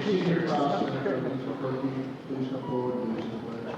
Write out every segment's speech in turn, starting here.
senior class senator, Lisa Perky, please come forward and lead us in the pledge.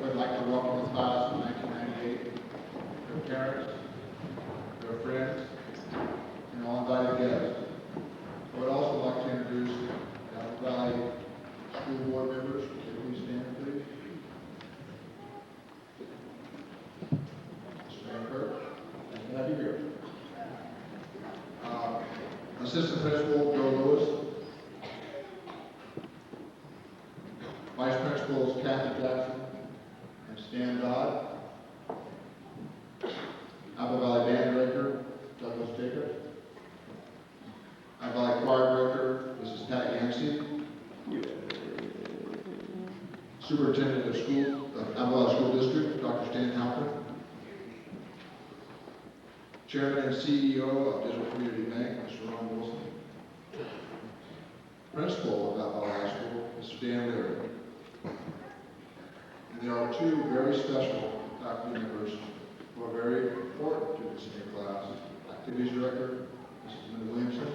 I'd like to welcome the class of 1998, their parents, their friends, and all invited guests. I would also like to introduce the Apple Valley School Board members. Would you please stand, please? Mr. Van Kirk, nice to have you here. Assistant Principal Joe Lewis. Vice Principals Kathy Jackson and Stan Dodd. Apple Valley Band Director Douglas Jacobs. Apple Valley Choir Director Mrs. Pat Yancey. Superintendent of Apple Valley School District Dr. Stan Halpern. Chairman and CEO of Digital Community Bank Mr. Ron Wilson. Principal of Apple Valley High School Mr. Dan Leary. And there are two very special faculty members who are very important to the senior class. Activities Director, Mrs. Linda Williamson,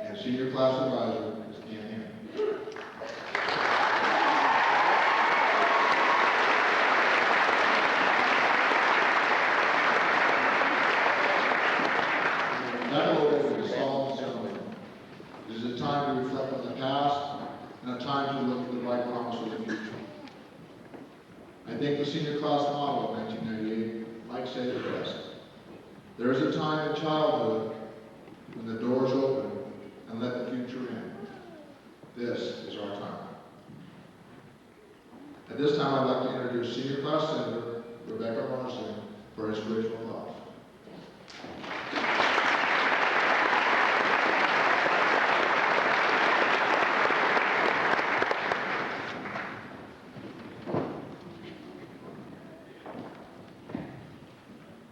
and Senior Class Advisor, Ms. Dan Hammond. Baccalaureate is a solemn ceremony. It is a time to reflect on the past and a time to look at the bright promise of the future. I think the senior class model of 1998 might say it best. There is a time in childhood when the doors open and let the future in. This is our time. At this time, I'd like to introduce Senior Class Senator Rebecca Morrison for inspirational thoughts.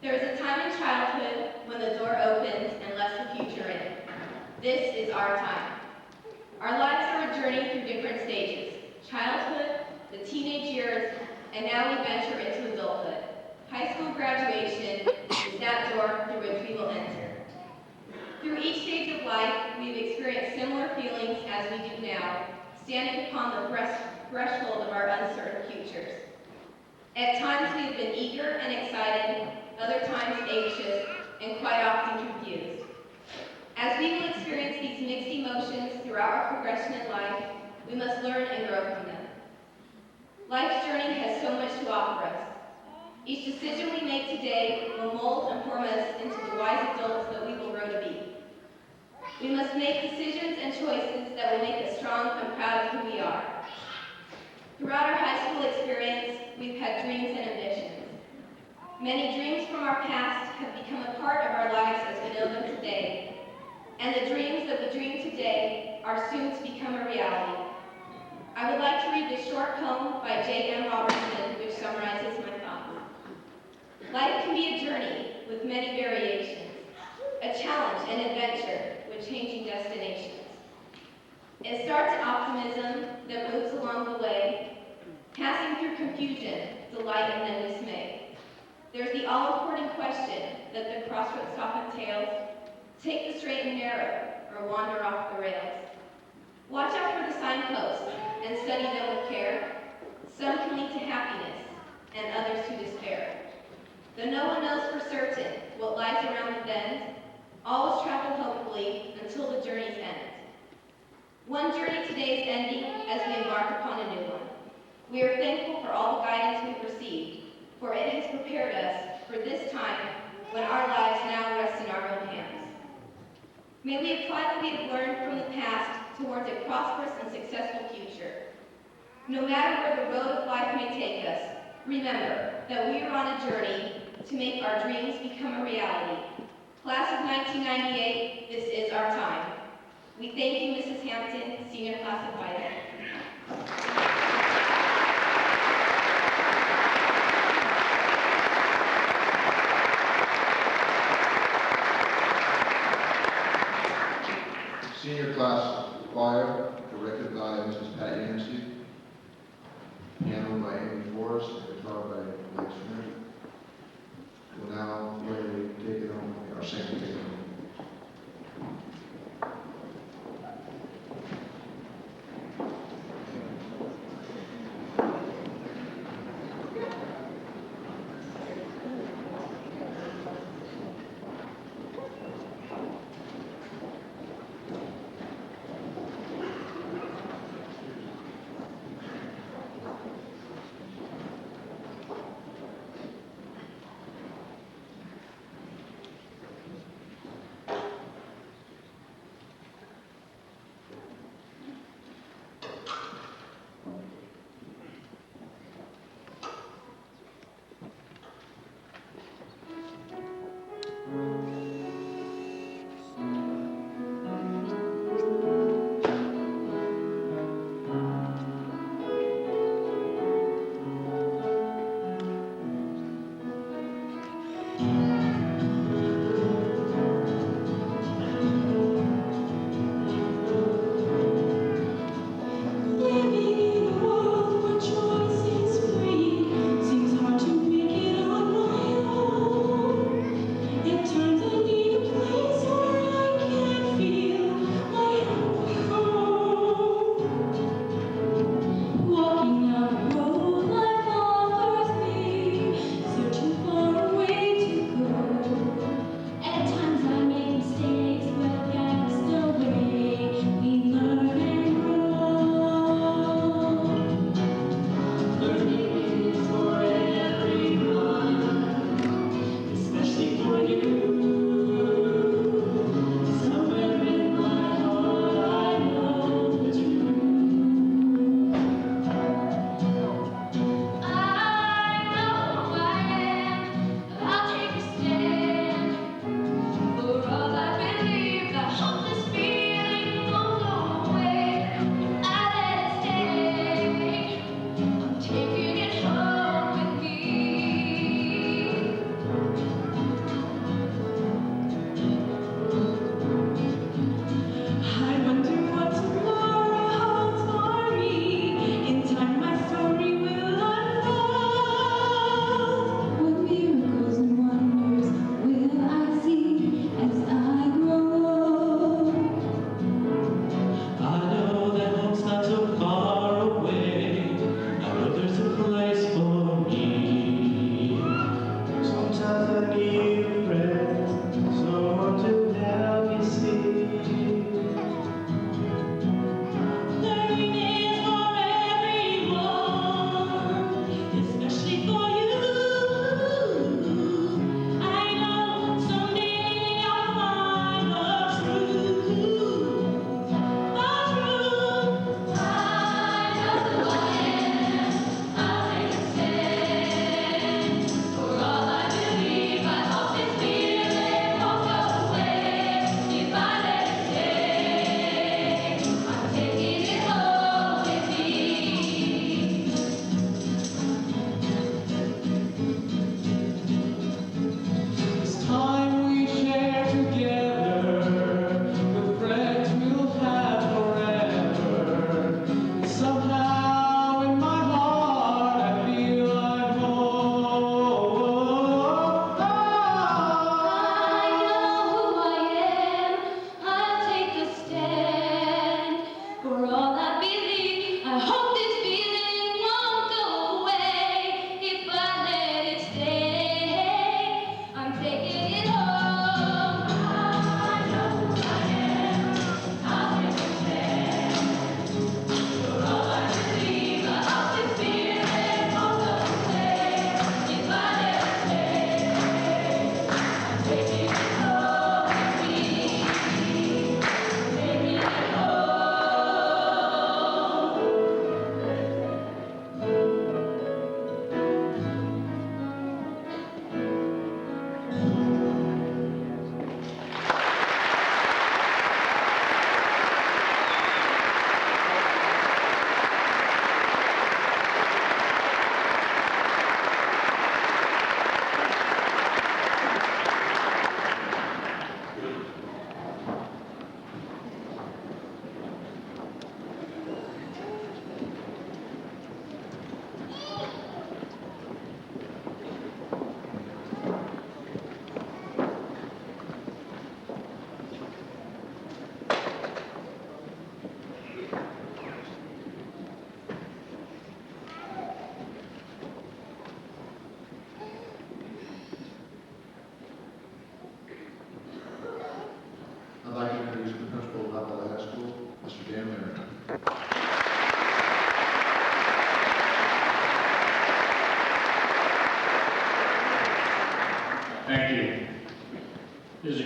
There is a time in childhood when the door opens and lets the future in. This is our time. Our lives are a journey through different stages. Childhood, the teenage years, and now we venture into adulthood. High school graduation is that door through which we will enter. Through each stage of life, we've experienced similar feelings as we do now, standing upon the threshold of our uncertain futures. At times we have been eager and excited, other times anxious, and quite often confused. As we will experience these mixed emotions throughout our progression in life, we must learn and grow from them. Life's journey has so much to offer us. Each decision we make today will mold and form us into the wise adults that we will grow to be. We must make decisions and choices that will make us strong and proud of who we are. Throughout our high school experience, we've had dreams and ambitions. Many dreams from our past have become a part of our lives as we know them today, and the dreams that we dream today are soon to become a reality. I would like to read this short poem by J.M. Robertson, which summarizes my thoughts. Life can be a journey with many variations, a challenge and adventure with changing destinations. It starts in optimism that moves along the way, passing through confusion, delight, and then dismay. There's the all-important question that the crossroads often entails: take the straight and narrow, or wander off the rails. Watch out for the signposts and study them with care. Some can lead to happiness, and others to despair. Though no one knows for certain what lies around the bend, for this time when our lives now rest in our own hands. May we apply what we have learned from the past towards a prosperous and successful future. No matter where the road of life may take us, remember that we are on a journey to make our dreams become a reality. Class of 1998, this is our time. We thank you, Mrs. Hampton, Senior Class Advisor. Senior class choir, directed by Mrs. Pat Yancey, piano by Amy Forrest, and guitar by Blake Smith. Will now play Take It Home, or sing Take It Home.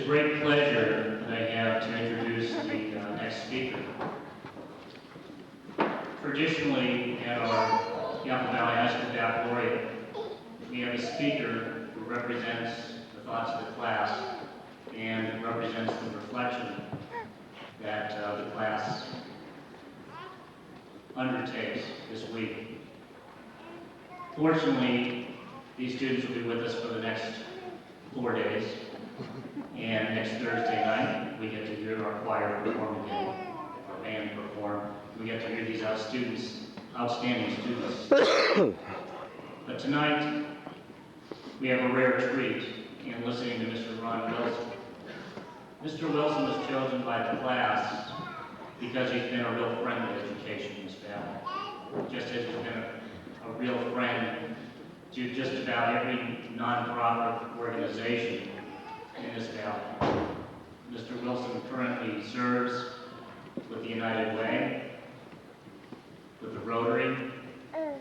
a great pleasure that I have to introduce the next speaker. Traditionally, at our Apple Valley High School Baccalaureate, we have a speaker who represents the thoughts of the class and represents the reflection that the class undertakes this week. Fortunately, these students will be with us for the next 4 days, and next Thursday night we get to hear our choir perform again, our band perform. We get to hear these outstanding students. But tonight we have a rare treat in listening to Mr. Ron Wilson. Mr. Wilson was chosen by the class because he's been a real friend of education in this valley, just as he's been a real friend to just about every nonprofit organization in this valley. Mr. Wilson currently serves with the United Way, with the Rotary,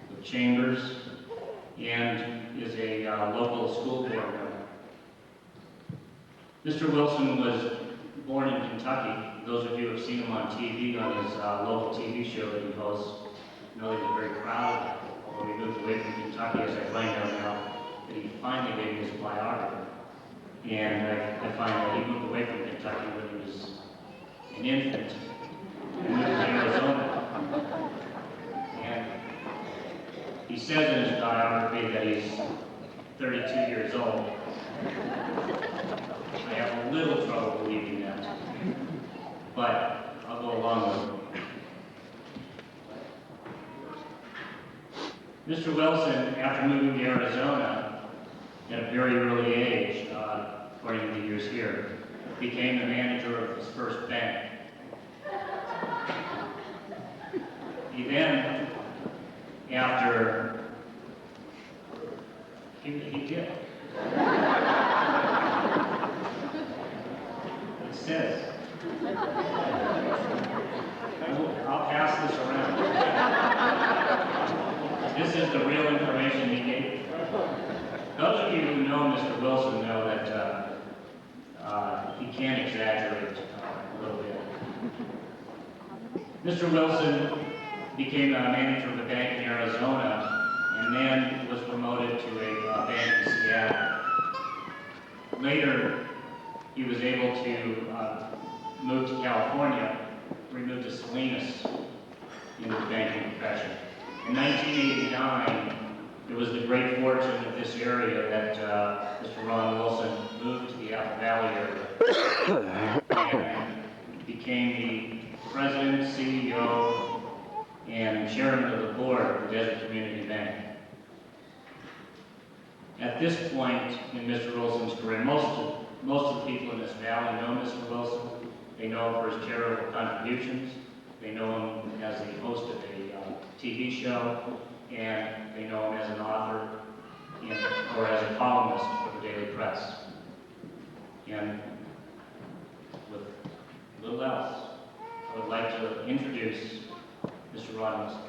with Chambers, and is a local school board member. Mr. Wilson was born in Kentucky. Those of you who have seen him on TV, on his local TV show that he hosts, know that he's very proud of that. Although he moved away from Kentucky, as I find out now, that he finally gave me his biography. And I find that he moved away from Kentucky when he was an infant and moved to Arizona. And he says in his biography that he's 32 years old. I have a little trouble believing that, but I'll go along with it. Mr. Wilson, after moving to Arizona at a very early age, according to the years here, became the manager of his first bank. He then, after, he did. It says, I'll pass this around. This is the real information he gave. Those of you who know Mr. Wilson know that he can exaggerate a little bit. Mr. Wilson became a manager of a bank in Arizona and then was promoted to a bank in Seattle. Later, he was able to move to California, where he moved to Salinas in the banking profession. In 1989, it was the great fortune of this area that Mr. Ron Wilson moved to the Apple Valley area and became the president, CEO, and chairman of the board of the Desert Community Bank. At this point in Mr. Wilson's career, most of the people in this valley know Mr. Wilson. They know him for his charitable contributions. They know him as the host of a TV show, and they know him as an author or as a columnist for the daily press. And with little else, I would like to introduce Mr. Ron Wilson.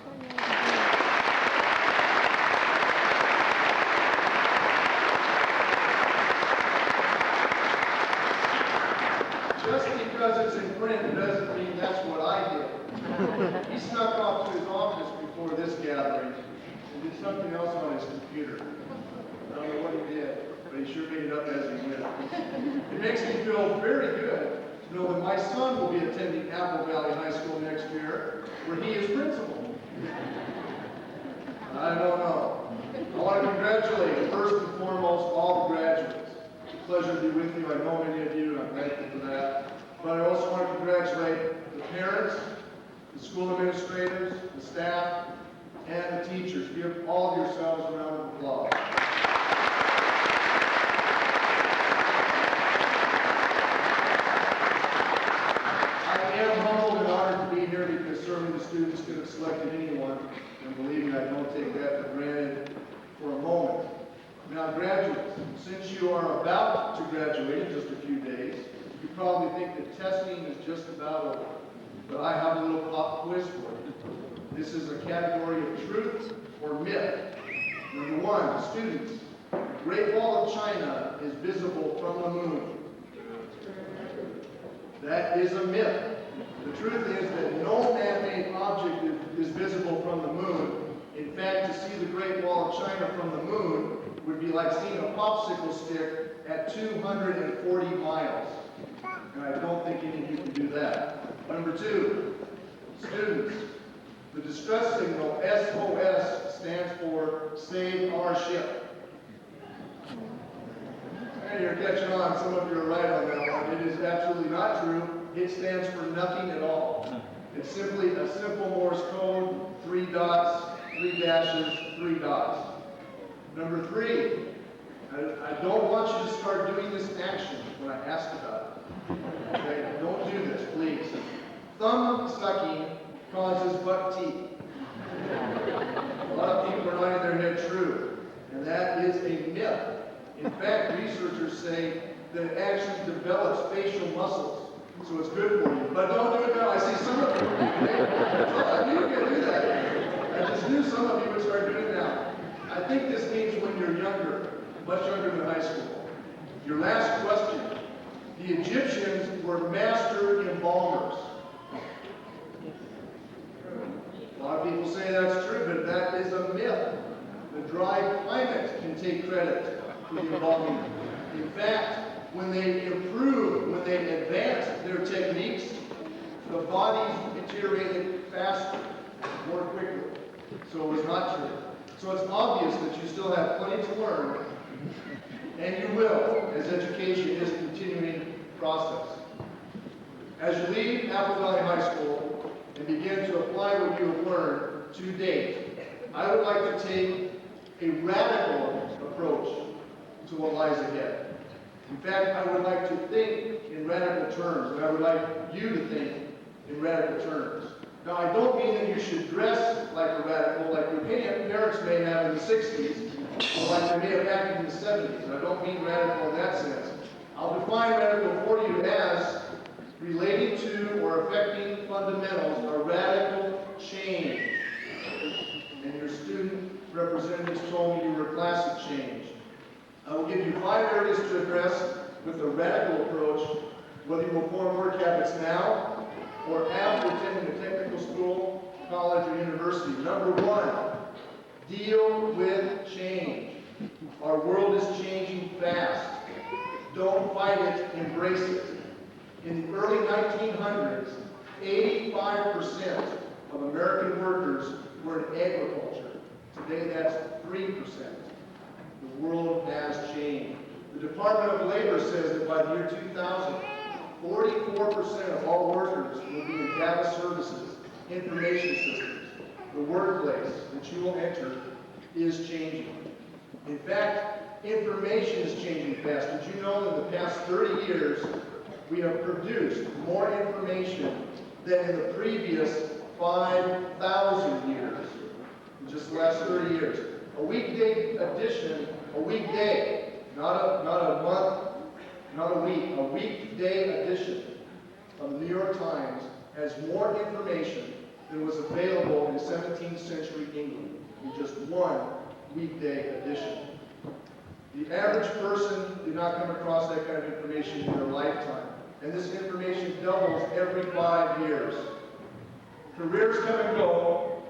Just because it's in print doesn't mean that's what I did. He snuck off to his office before this gathering and did something else on his computer. I don't know what he did, but he sure made it up as he went. It makes me feel very good to know that my son will be attending Apple Valley High School next year, where he is principal. I don't know. I want to congratulate, first and foremost, all the graduates. It's a pleasure to be with you. I know many of you, and I'm thankful for that. But I also want to congratulate the parents, the school administrators, the staff, and the teachers. Give all of yourselves a round of applause. I am humbled and honored to be here because certainly the students could have selected anyone, and believe me, I don't take that for granted for a moment. Now, graduates, since you are about to graduate in just a few days, you probably think that testing is just about over. But I have a little pop quiz for you. This is a category of truth or myth. Number one, students, the Great Wall of China is visible from the moon. That is a myth. The truth is that no man-made object is visible from the moon. In fact, to see the Great Wall of China from the moon would be like seeing a popsicle stick at 240 miles. And I don't think any of you can do that. Number two, students, the distress signal SOS stands for Save Our Ship. And you're catching on, some of you are right on that one. It is absolutely not true. It stands for nothing at all. It's simply a simple Morse code, 3 dots, 3 dashes, 3 dots. Number three, I don't want you to start doing this action when I ask about it. Okay? Don't do this, please. Thumb sucking causes buck teeth. A lot of people are nodding their head true, and that is a myth. In fact, researchers say that it actually develops facial muscles, so it's good for you. But don't do it now. I see some of you. I knew you could do that. I just knew some of you would start doing it now. I think this means when you're younger, much younger than high school. Your last question. The Egyptians were master embalmers. A lot of people say that's true, but that is a myth. The dry climate can take credit for the embalming. In fact, when they improved, when they advanced their techniques, the bodies deteriorated faster, more quickly. So it was not true. So it's obvious that you still have plenty to learn, and you will, as education is a continuing process. As you leave Apple Valley High School and begin to apply what you have learned to date, I would like to take a radical approach to what lies ahead. In fact, I would like to think in radical terms, and I would like you to think in radical terms. Now, I don't mean that you should dress like a radical, like your parents may have in the 60s, or like they may have acted in the 70s. And I don't mean radical in that sense. I'll define radical for you as relating to or affecting fundamentals, a radical change. And your student representatives told me you were a class of change. I will give you 5 areas to address with a radical approach, whether you will form work habits now or after attending a technical school, college, or university. Number 1, deal with change. Our world is changing fast. Don't fight it, embrace it. In the early 1900s, 85% of American workers were in agriculture. Today, that's 3%. The world has changed. The Department of Labor says that by the year 2000, 44% of all workers will be in data services, information systems. The workplace that you will enter is changing. In fact, information is changing fast. Did you know that in the past 30 years, we have produced more information than in the previous 5,000 years? In just the last 30 years. A weekday edition, a weekday, not a month, not a week, a weekday edition of the New York Times has more information than was available in 17th century England in just one weekday edition. The average person did not come across that kind of information in their lifetime. And this information doubles every 5 years. Careers come and go,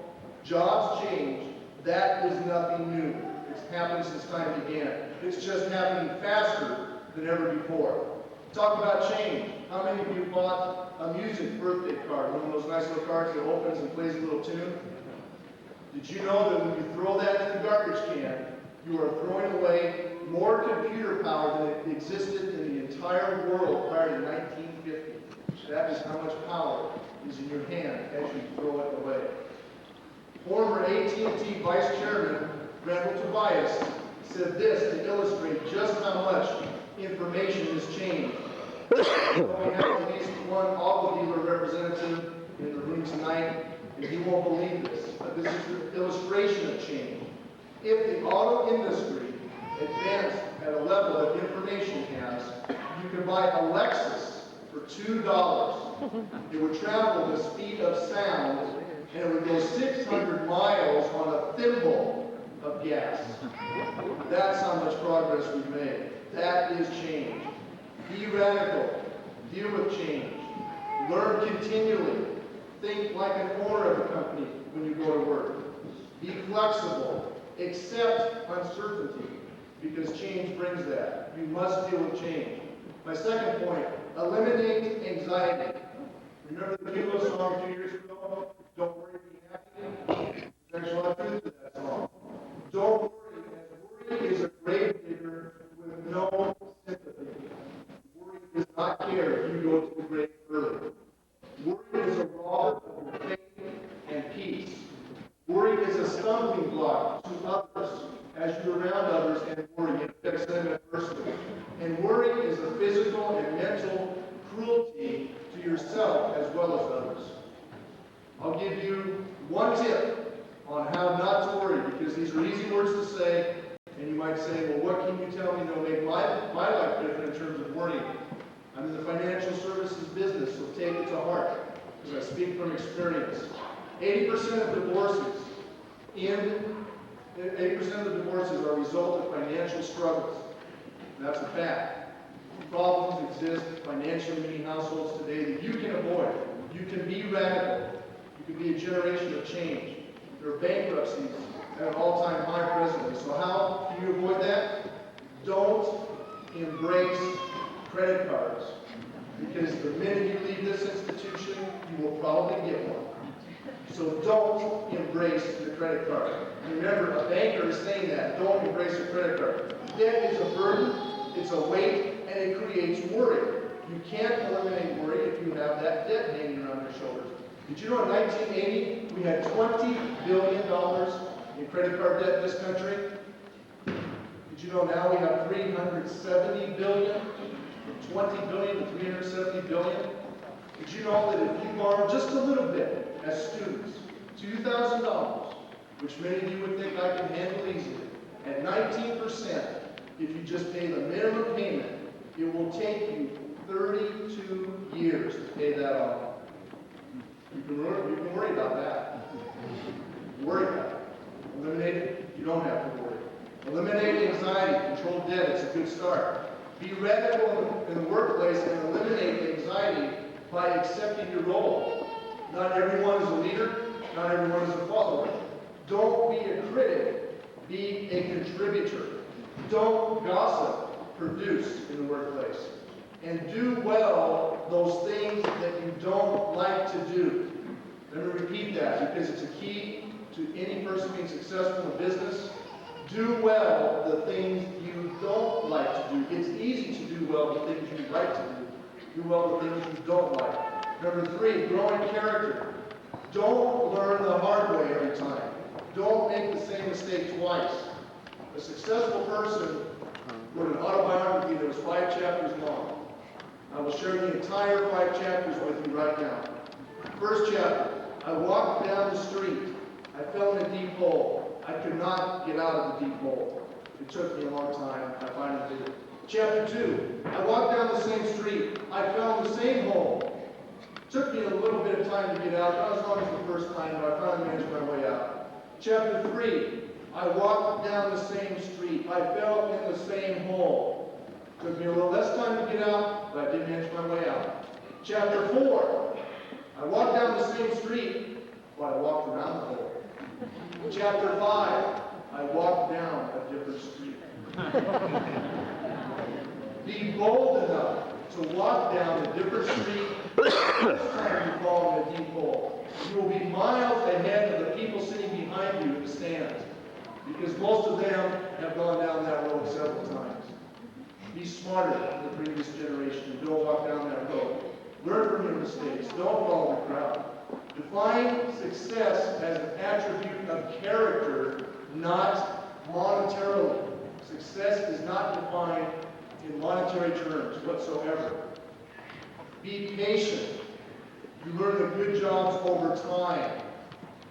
jobs change. That is nothing new. It's happened since time began. It's just happening faster than ever before. Talk about change. How many of you bought a music birthday card? One of those nice little cards that opens and plays a little tune? Did you know that when you throw that in the garbage can, you are throwing away more computer power than existed in the entire world prior to 1950? That is how much power is in your hand as you throw it away. Former AT&T Vice Chairman Randall Tobias said this to illustrate just how much information has changed. We have at least one auto dealer representative in the room tonight, and he won't believe this, but this is the illustration of change. If the auto industry advanced at a level that information has, you could buy a Lexus for $2. It would travel the speed of sound, and it would go 600 miles on a thimble of gas. That's how much progress we've made. That is change. Be radical. Deal with change. Learn continually. Think like an owner of a company when you go to work. Be flexible. Accept uncertainty, because change brings that. You must deal with change. My second point, eliminate anxiety. Remember the Kilo song 2 years ago? Don't worry, be happy. There's a lot of truth to that song. Don't worry, as worry is a grave digger with no sympathy. Worry does not care if you go to the grave early. Worry is a robber of your faith and peace. Worry is a stumbling block to others as you're around others, and worry affects them adversely. And worry is a physical and mental cruelty to yourself as well as others. I'll give you one tip on how not to worry, because these are easy words to say, and you might say, well, what can you tell me that'll make my life different in terms of worrying? I'm in the financial services business, so take it to heart, because I speak from experience. 80% of divorces are a result of financial struggles. That's a fact. Problems exist financially in many households today that you can avoid. You can be radical. You can be a generation of change. There are bankruptcies at an all-time high presently. So how can you avoid that? Don't embrace credit cards, because the minute you leave this institution, you will probably get one. So don't embrace the credit card. Remember, a banker is saying that. Don't embrace a credit card. Debt is a burden, it's a weight, and it creates worry. You can't eliminate worry if you have that debt hanging around your shoulders. Did you know in 1980 we had $20 billion in credit card debt in this country? Did you know now we have $370 billion? 20 billion to 370 billion? Did you know that if you borrow just a little bit as students, $2,000, which many of you would think I can handle easily, at 19%, if you just pay the minimum payment, it will take you 32 years to pay that off. You can worry about that. Worry about it. Eliminate it, you don't have to worry. Eliminate anxiety, control debt, it's a good start. Be radical in the workplace and eliminate anxiety by accepting your role. Not everyone is a leader, not everyone is a follower. Don't be a critic, be a contributor. Don't gossip, produce in the workplace. And do well those things that you don't like to do. Let me repeat that, because it's a key to any person being successful in business. Do well the things you don't like to do. It's easy to do well the things you like to do. Do well the things you don't like. Number 3, grow in character. Don't learn the hard way every time. Don't make the same mistake twice. A successful person wrote an autobiography that was 5 chapters long. I will share the entire 5 chapters with you right now. First chapter, I walked down the street. I fell in a deep hole. I could not get out of the deep hole. It took me a long time. I finally did it. Chapter 2, I walked down the same street. I fell in the same hole. It took me a little bit of time to get out, not as long as the first time, but I finally managed my way out. Chapter 3, I walked down the same street. I fell in the same hole. It took me a little less time to get out, but I did manage my way out. Chapter 4, I walked down the same street, but I walked around the hole. Chapter 5, I walked down a different street. Be bold enough to walk down a different street this time you fall in a deep hole. You will be miles ahead of the people sitting behind you in the stands, because most of them have gone down that road several times. Be smarter than the previous generation and don't walk down that road. Learn from your mistakes. Don't follow the crowd. Define success as an attribute of character, not monetarily. Success is not defined in monetary terms whatsoever. Be patient. You learn the good jobs over time.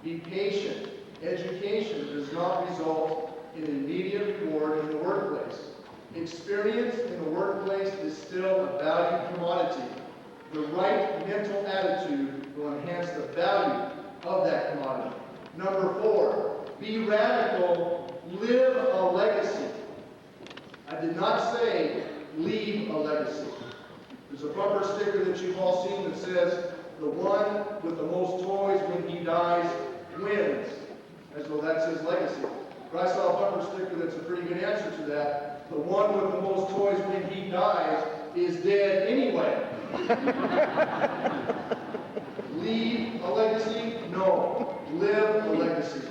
Be patient. Education does not result in immediate reward in the workplace. Experience in the workplace is still a valued commodity. The right mental attitude will enhance the value of that commodity. Number 4, be radical, live a legacy. I did not say leave a legacy. There's There's a bumper sticker that you've all seen that says, "The one with the most toys when he dies wins," as though that's his legacy. But I saw a bumper sticker that's a pretty good answer to that. "The one with the most toys when he dies is dead anyway." Leave a legacy? No. Live a legacy.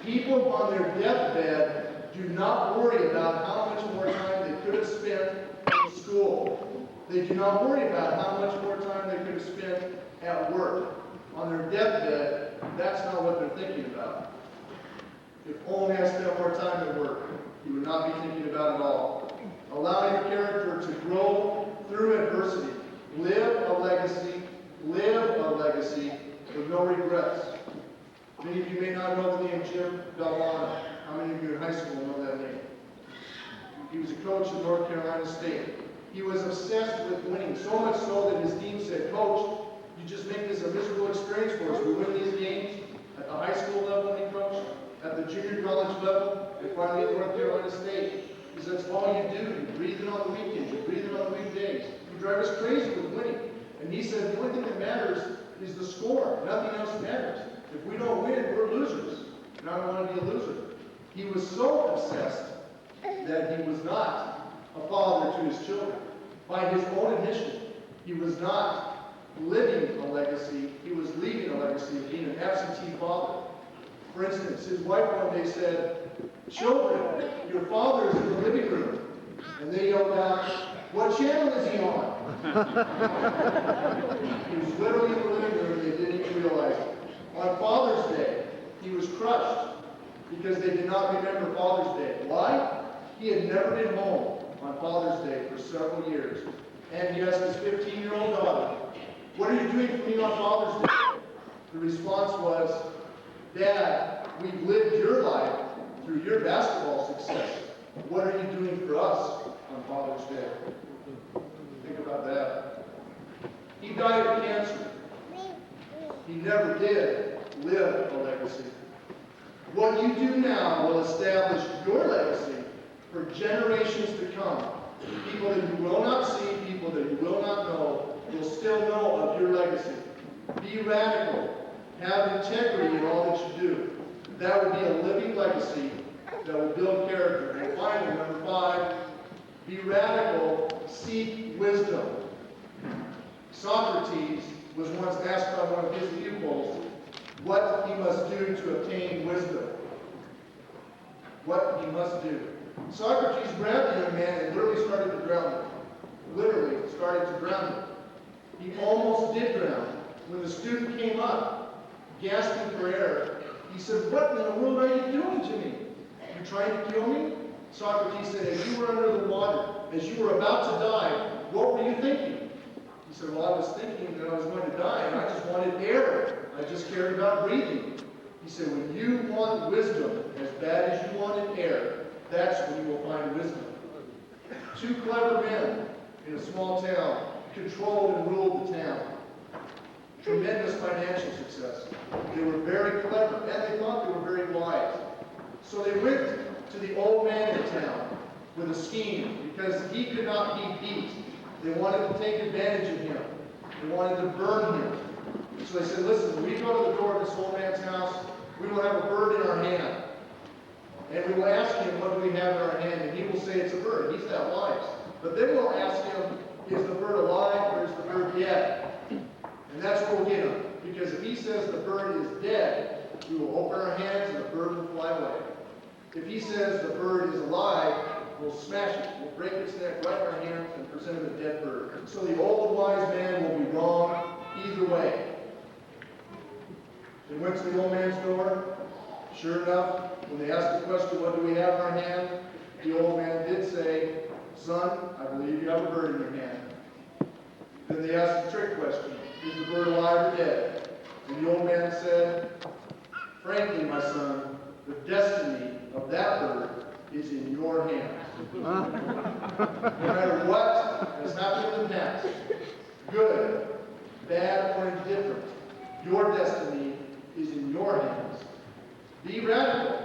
People on their deathbed do not worry about how much more time they could have spent in school. They do not worry about how much more time they could have spent at work. On their deathbed, that's not what they're thinking about. If only I spent more time at work, you would not be thinking about it all. Allow your character to grow through adversity. Live a legacy with no regrets. Many of you may not know the name Jim Belmont. How many of you in high school know that name? He was a coach at North Carolina State. He was obsessed with winning, so much so that his team said, "Coach, you just make this a miserable experience for us. We win these games at the high school level when he coached, at the junior college level, and finally at North Carolina State." He said, "That's all you do. You breathe it on the weekends. You breathe it on the weekdays. You drive us crazy with winning." And he said, "The only thing that matters is the score. Nothing else matters. If we don't win, we're losers. And I don't want to be a loser." He was so obsessed that he was not a father to his children. By his own admission, he was not living a legacy. He was leaving a legacy of being an absentee father. For instance, his wife one day said, "Children, your father is in the living room." And they yelled out, "What channel is he on?" He was literally in the living room and they didn't even realize it. On Father's Day, he was crushed because they did not remember Father's Day. Why? He had never been home on Father's Day for several years. And he asked his 15-year-old daughter, "What are you doing for me on Father's Day?" The response was, "Dad, we've lived your life through your basketball success. What are you doing for us on Father's Day?" Think about that. He died of cancer. He never did live a legacy. What you do now will establish your legacy for generations to come. People that you will not see, people that you will not know, will still know of your legacy. Be radical. Have integrity in all that you do. That will be a living legacy that will build character. And finally, number 5, be radical, seek wisdom. Socrates was once asked by one of his pupils what he must do to obtain wisdom. What he must do. Socrates grabbed the young man and literally started to drown him. Literally started to drown him. He almost did drown. When the student came up, gasping for air, he said, "What in the world are you doing to me? You trying to kill me?" Socrates said, "As you were under the water, as you were about to die, what were you thinking?" He said, "Well, I was thinking that I was going to die, and I just wanted air. I just cared about breathing." He said, "When you want wisdom as bad as you wanted air, that's when you will find wisdom." 2 clever men in a small town controlled and ruled the town. Tremendous financial success. They were very clever, and they thought they were very wise. So they went to the old man in town with a scheme, because he could not be beat. They wanted to take advantage of him. They wanted to burn him. So they said, "Listen, when we go to the door of this old man's house, we will have a bird in our hand. And we will ask him, what do we have in our hand? And he will say it's a bird." He's that wise. But then we'll ask him, is the bird alive or is the bird dead? And that's what we'll get him. Because if he says the bird is dead, we will open our hands and the bird will fly away. If he says the bird is alive, we'll smash it. We'll break its neck right in our hands and present him a dead bird. So the old wise man will be wrong either way. They went to the old man's door. Sure enough, when they asked the question, what do we have in our hand? The old man did say, "Son, I believe you have a bird in your hand." Then they asked the trick question, is the bird alive or dead? And the old man said, "Frankly, my son, the destiny of that bird is in your hands." No matter what has happened in the past, good, bad, or indifferent, your destiny is in your hands. Be radical.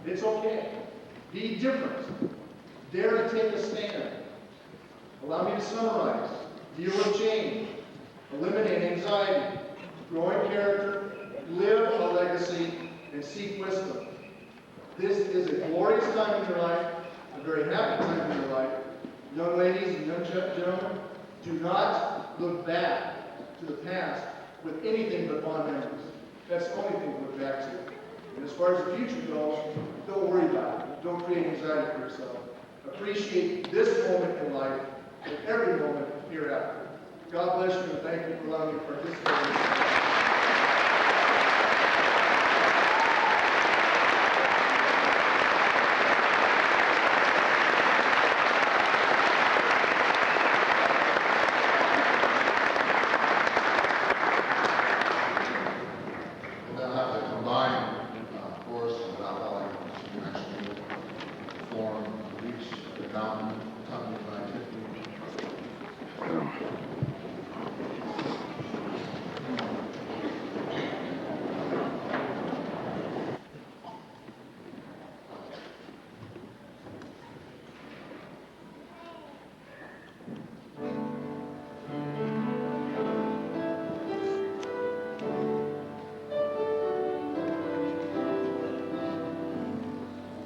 It's okay. Be different. Dare to take a stand. Allow me to summarize. deal with change, eliminate anxiety, grow in character, live a legacy, and seek wisdom. This is a glorious time in your life, a very happy time in your life. Young ladies and young gentlemen, do not look back to the past with anything but fond memories. That's the only thing to look back to. And as far as the future goes, don't worry about it. Don't create anxiety for yourself. Appreciate this moment in life and every moment hereafter. God bless you and thank you for allowing me to participate. And then have the combined chorus of that volume to actually perform Reach the Mountain, accompanied by Tiffany.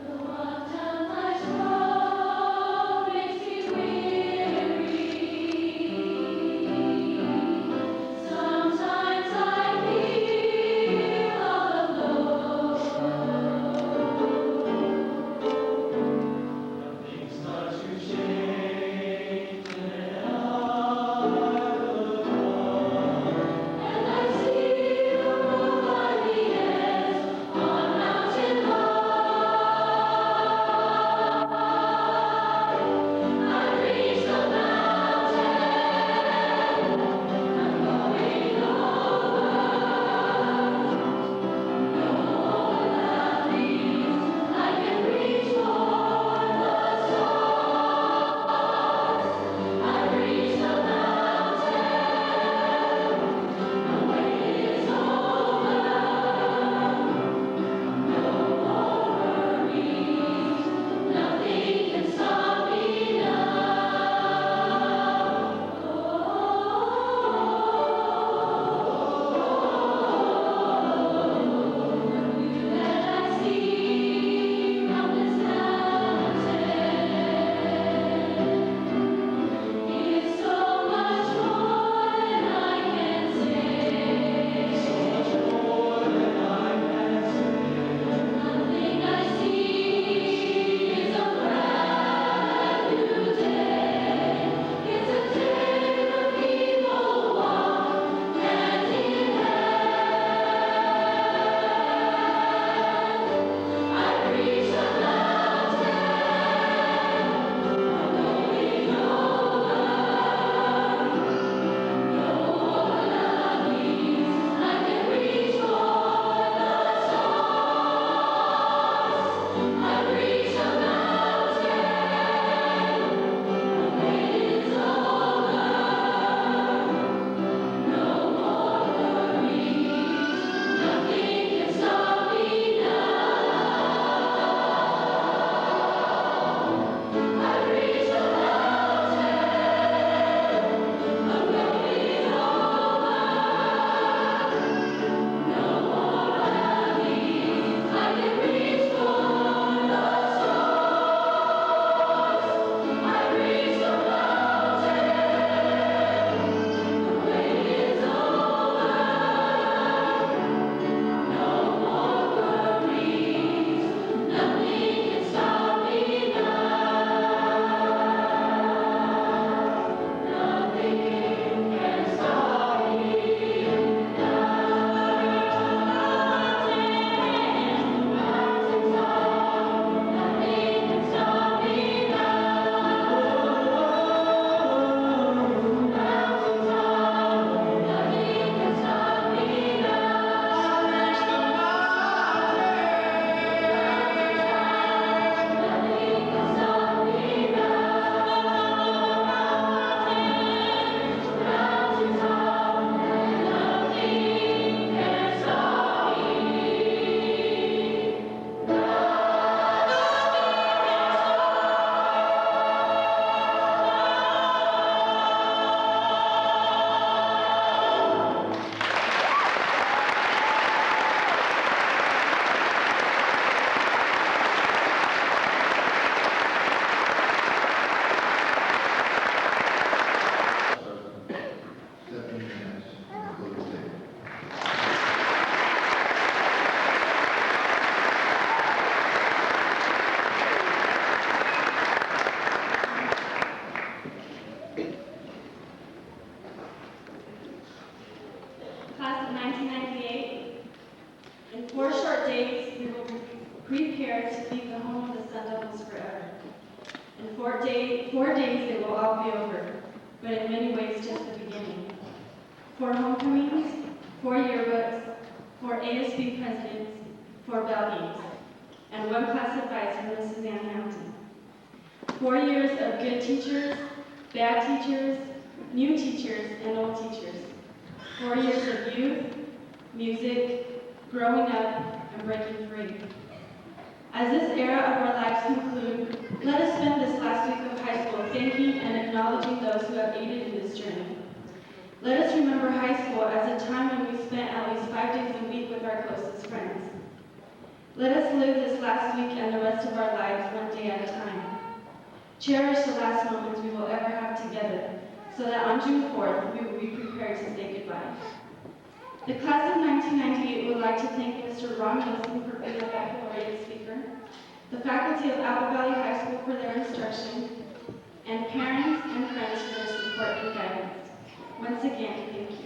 The walk down life's road makes me weary. 4 days it will all be over, but in many ways just the beginning. 4 homecomings, 4 yearbooks, 4 ASB presidents, 4 bell games, and 1 class advisor, Mrs. Ann Hampton. 4 years of good teachers, bad teachers, new teachers, and old teachers. 4 years of youth, music, growing up, and breaking free. As this era of our lives conclude, let us spend this last week of high school thanking and acknowledging those who have aided in this journey. Let us remember high school as a time when we spent at least 5 days a week with our closest friends. Let us live this last week and the rest of our lives one day at a time. Cherish the last moments we will ever have together, so that on June 4th, we will be prepared to say goodbye. The class of 1998 would like to thank Mr. Ron Wilson for being a baccalaureate speaker, the faculty of Apple Valley High School for their instruction, and parents and friends for their support and guidance. Once again, thank you.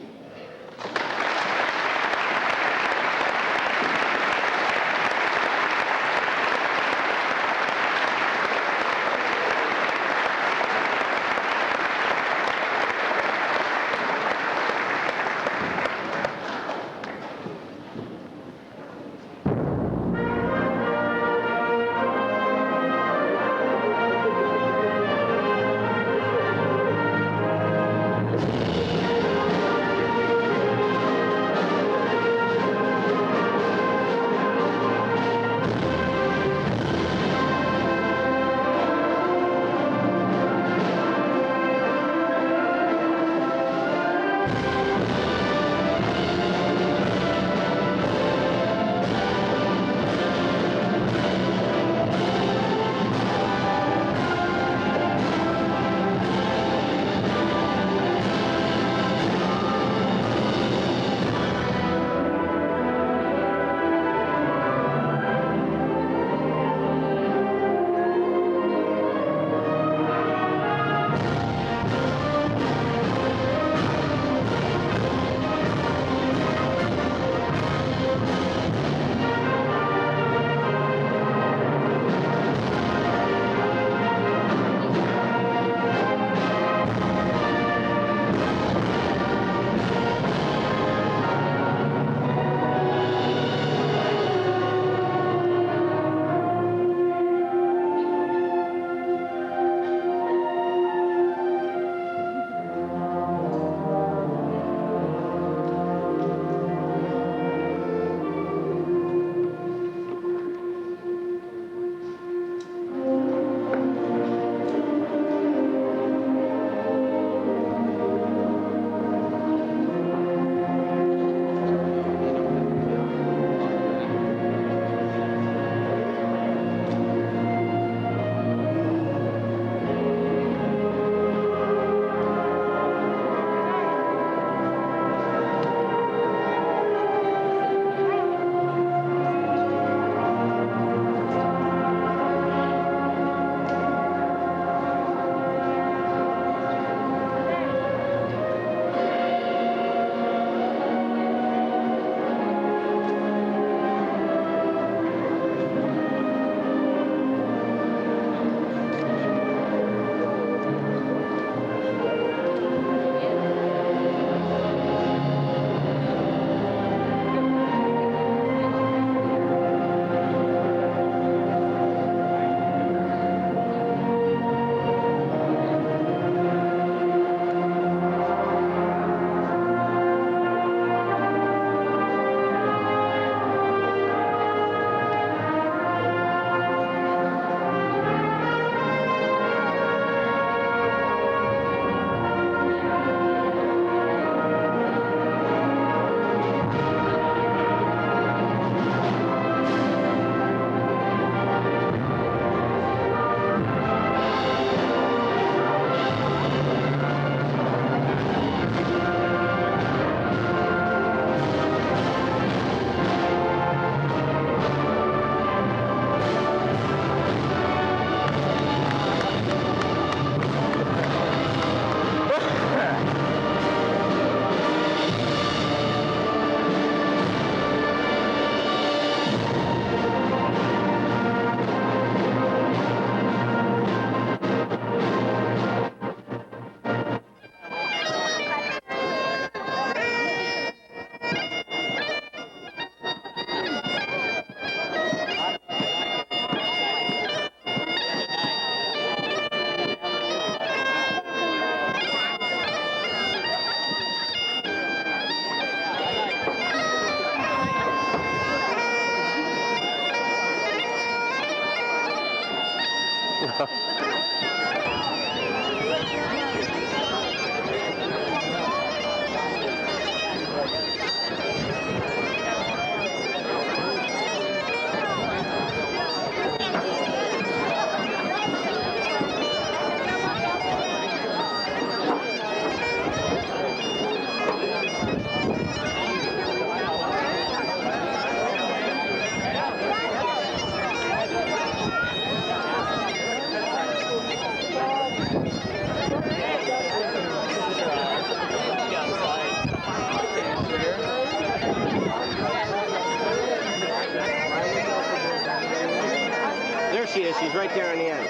There she is. She's right there in the end.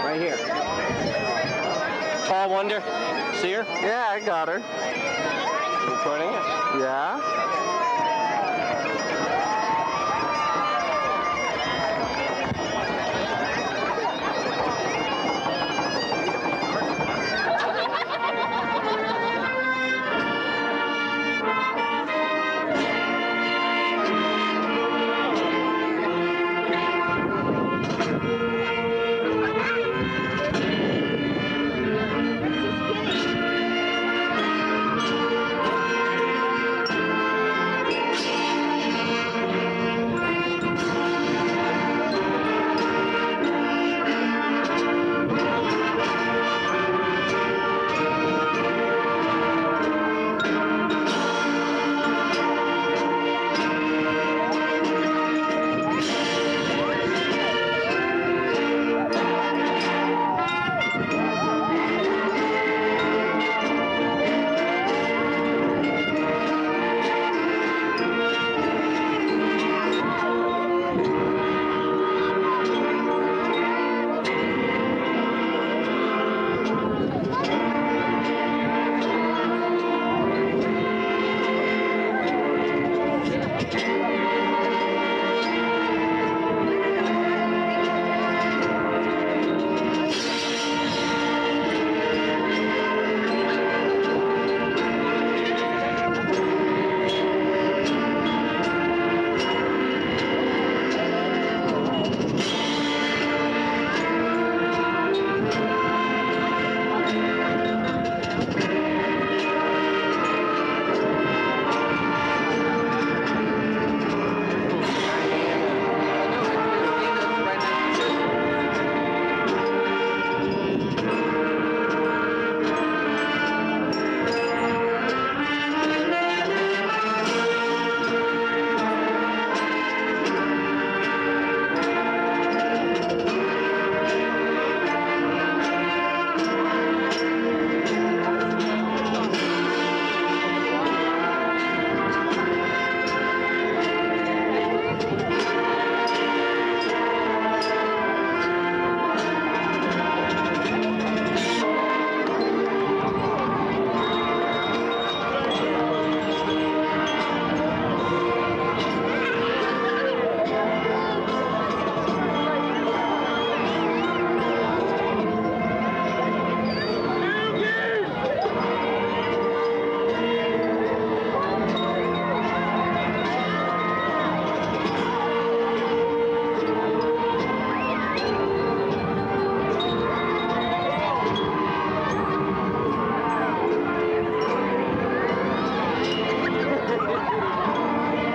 Right here. Tall Wonder. See her? Yeah, I got her. Recording it. Yeah.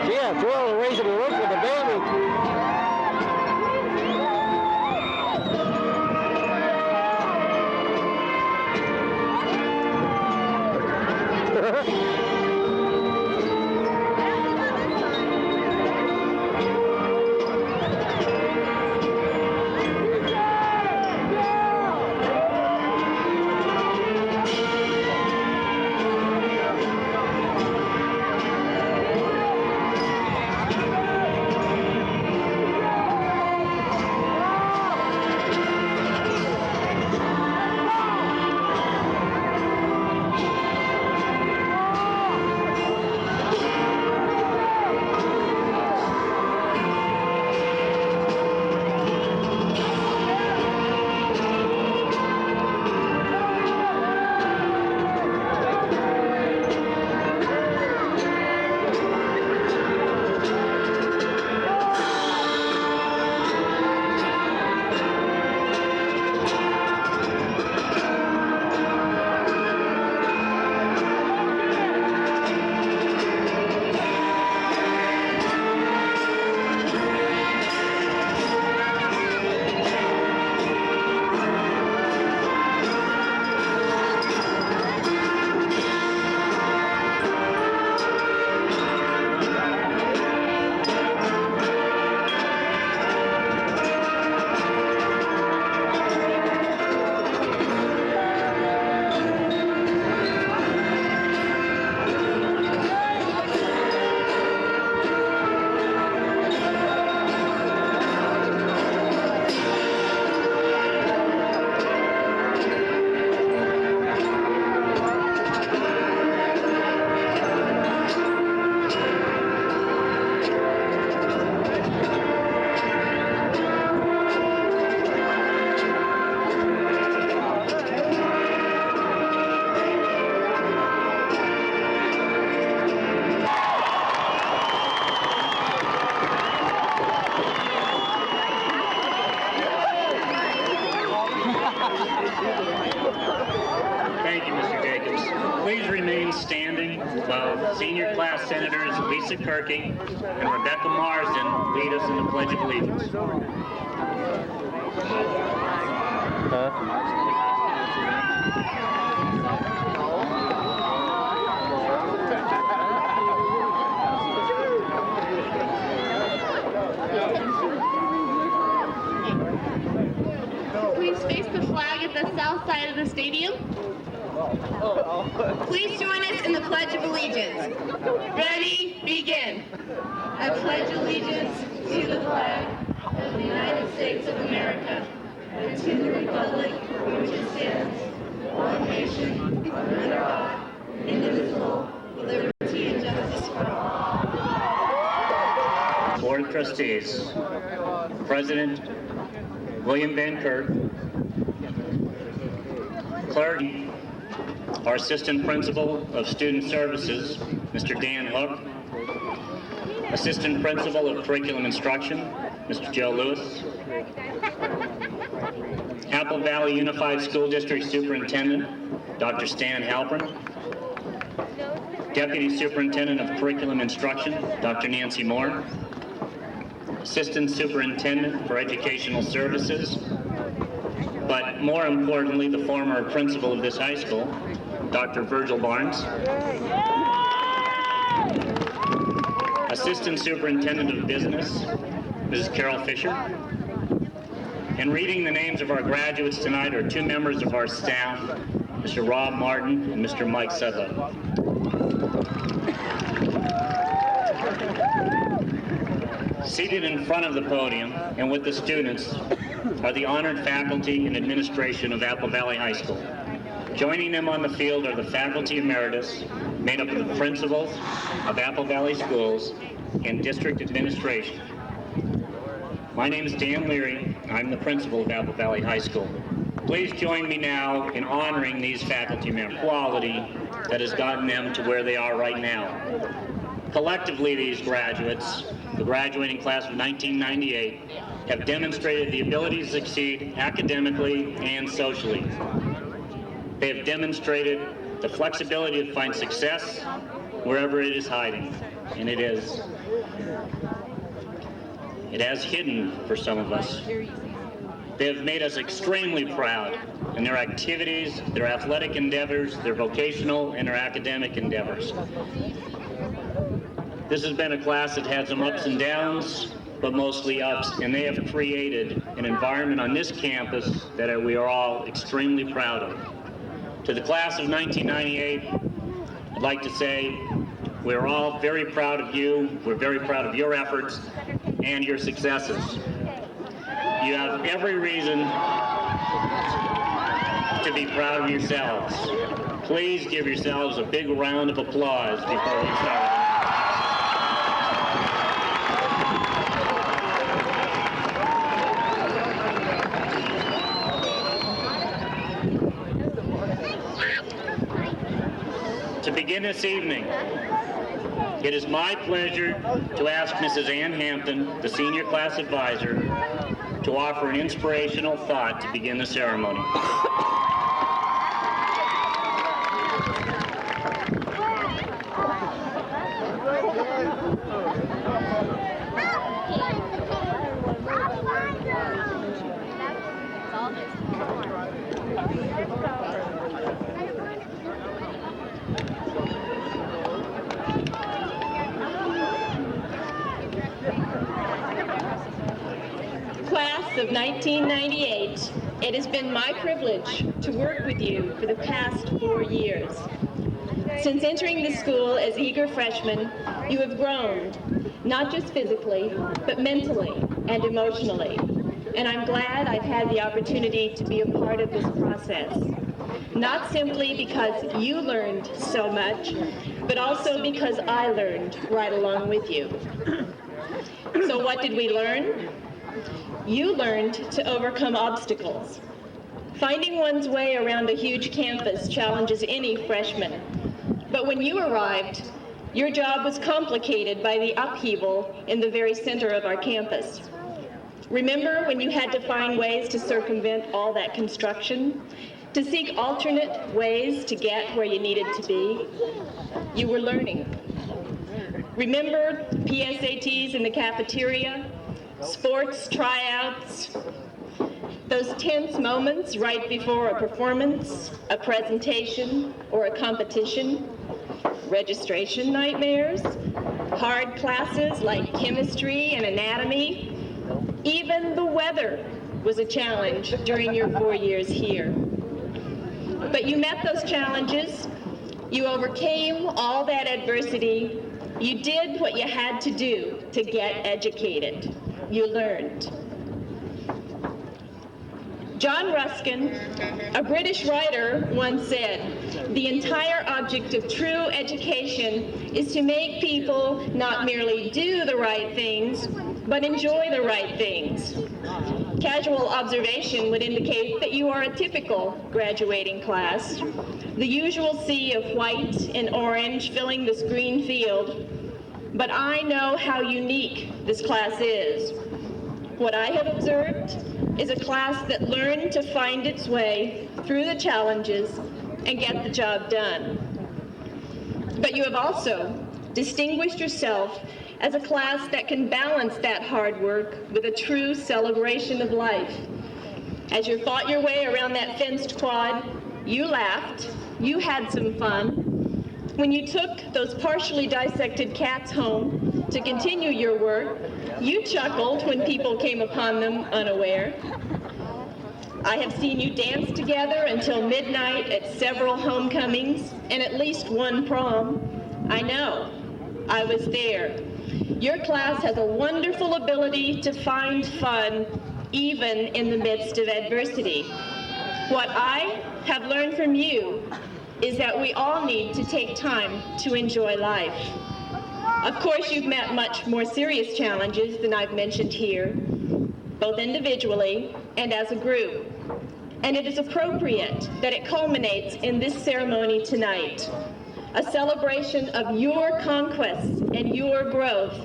Yeah, throw a raise in the roof with a baby. Thank you, Mr. Jacobs. Please remain standing while Senior Class Senators Lisa Kirky and Rebecca Marsden lead us in the Pledge of Allegiance. Please face the flag at the south side of the stadium. Please join us in the Pledge of Allegiance. Ready, begin. I pledge allegiance to the flag of the United States of America and to the republic for which it stands, one nation, under God, indivisible, with liberty and justice for all. Board of Trustees, President William Van Kirk, Clerk, our Assistant Principal of Student Services, Mr. Dan Hook, Assistant Principal of Curriculum Instruction, Mr. Joe Lewis, Apple Valley Unified School District Superintendent, Dr. Stan Halpern, Deputy Superintendent of Curriculum Instruction, Dr. Nancy Moore, Assistant Superintendent for Educational Services, but more importantly, the former principal of this high school, Dr. Virgil Barnes, Assistant Superintendent of Business, Mrs. Carol Fisher, and reading the names of our graduates tonight are two members of our staff, Mr. Rob Martin and Mr. Mike Sudlow. Seated in front of the podium and with the students are the honored faculty and administration of Apple Valley High School. Joining them on the field are the faculty emeritus, made up of the principals of Apple Valley Schools and district administration. My name is Dan Leary. I'm the principal of Apple Valley High School. Please join me now in honoring these faculty members. Quality that has gotten them to where they are right now. Collectively, these graduates, the graduating class of 1998, have demonstrated the ability to succeed academically and socially. They have demonstrated the flexibility to find success wherever it is hiding, and it is. It has hidden for some of us. They have made us extremely proud in their activities, their athletic endeavors, their vocational and their academic endeavors. This has been a class that had some ups and downs, but mostly ups, and they have created an environment on this campus that we are all extremely proud of. To the class of 1998, I'd like to say we're all very proud of you. We're very proud of your efforts and your successes. You have every reason to be proud of yourselves. Please give yourselves a big round of applause before we start. To begin this evening, it is my pleasure to ask Mrs. Ann Hampton, the senior class advisor, to offer an inspirational thought to begin the ceremony. Class of 1998, it has been my privilege to work with you for the past 4 years. Since entering the school as eager freshmen, you have grown, not just physically, but mentally and emotionally. And I'm glad I've had the opportunity to be a part of this process. Not simply because you learned so much, but also because I learned right along with you. So what did we learn? You learned to overcome obstacles. Finding one's way around a huge campus challenges any freshman. But when you arrived, your job was complicated by the upheaval in the very center of our campus. Remember when you had to find ways to circumvent all that construction? to seek alternate ways to get where you needed to be. You were learning. Remember PSATs in the cafeteria, sports tryouts, those tense moments right before a performance, a presentation, or a competition, registration nightmares, hard classes like chemistry and anatomy. Even the weather was a challenge during your 4 years here. But you met those challenges, you overcame all that adversity, you did what you had to do to get educated. You learned. John Ruskin, a British writer, once said, "The entire object of true education is to make people not merely do the right things, but enjoy the right things." Casual observation would indicate that you are a typical graduating class, the usual sea of white and orange filling this green field. But I know how unique this class is. What I have observed is a class that learned to find its way through the challenges and get the job done. But you have also distinguished yourself as a class that can balance that hard work with a true celebration of life. As you fought your way around that fenced quad, you laughed, you had some fun. When you took those partially dissected cats home to continue your work, you chuckled when people came upon them unaware. I have seen you dance together until midnight at several homecomings and at least one prom. I know. I was there. Your class has a wonderful ability to find fun even in the midst of adversity. What I have learned from you is that we all need to take time to enjoy life. Of course, you've met much more serious challenges than I've mentioned here, both individually and as a group. And it is appropriate that it culminates in this ceremony tonight, a celebration of your conquests and your growth.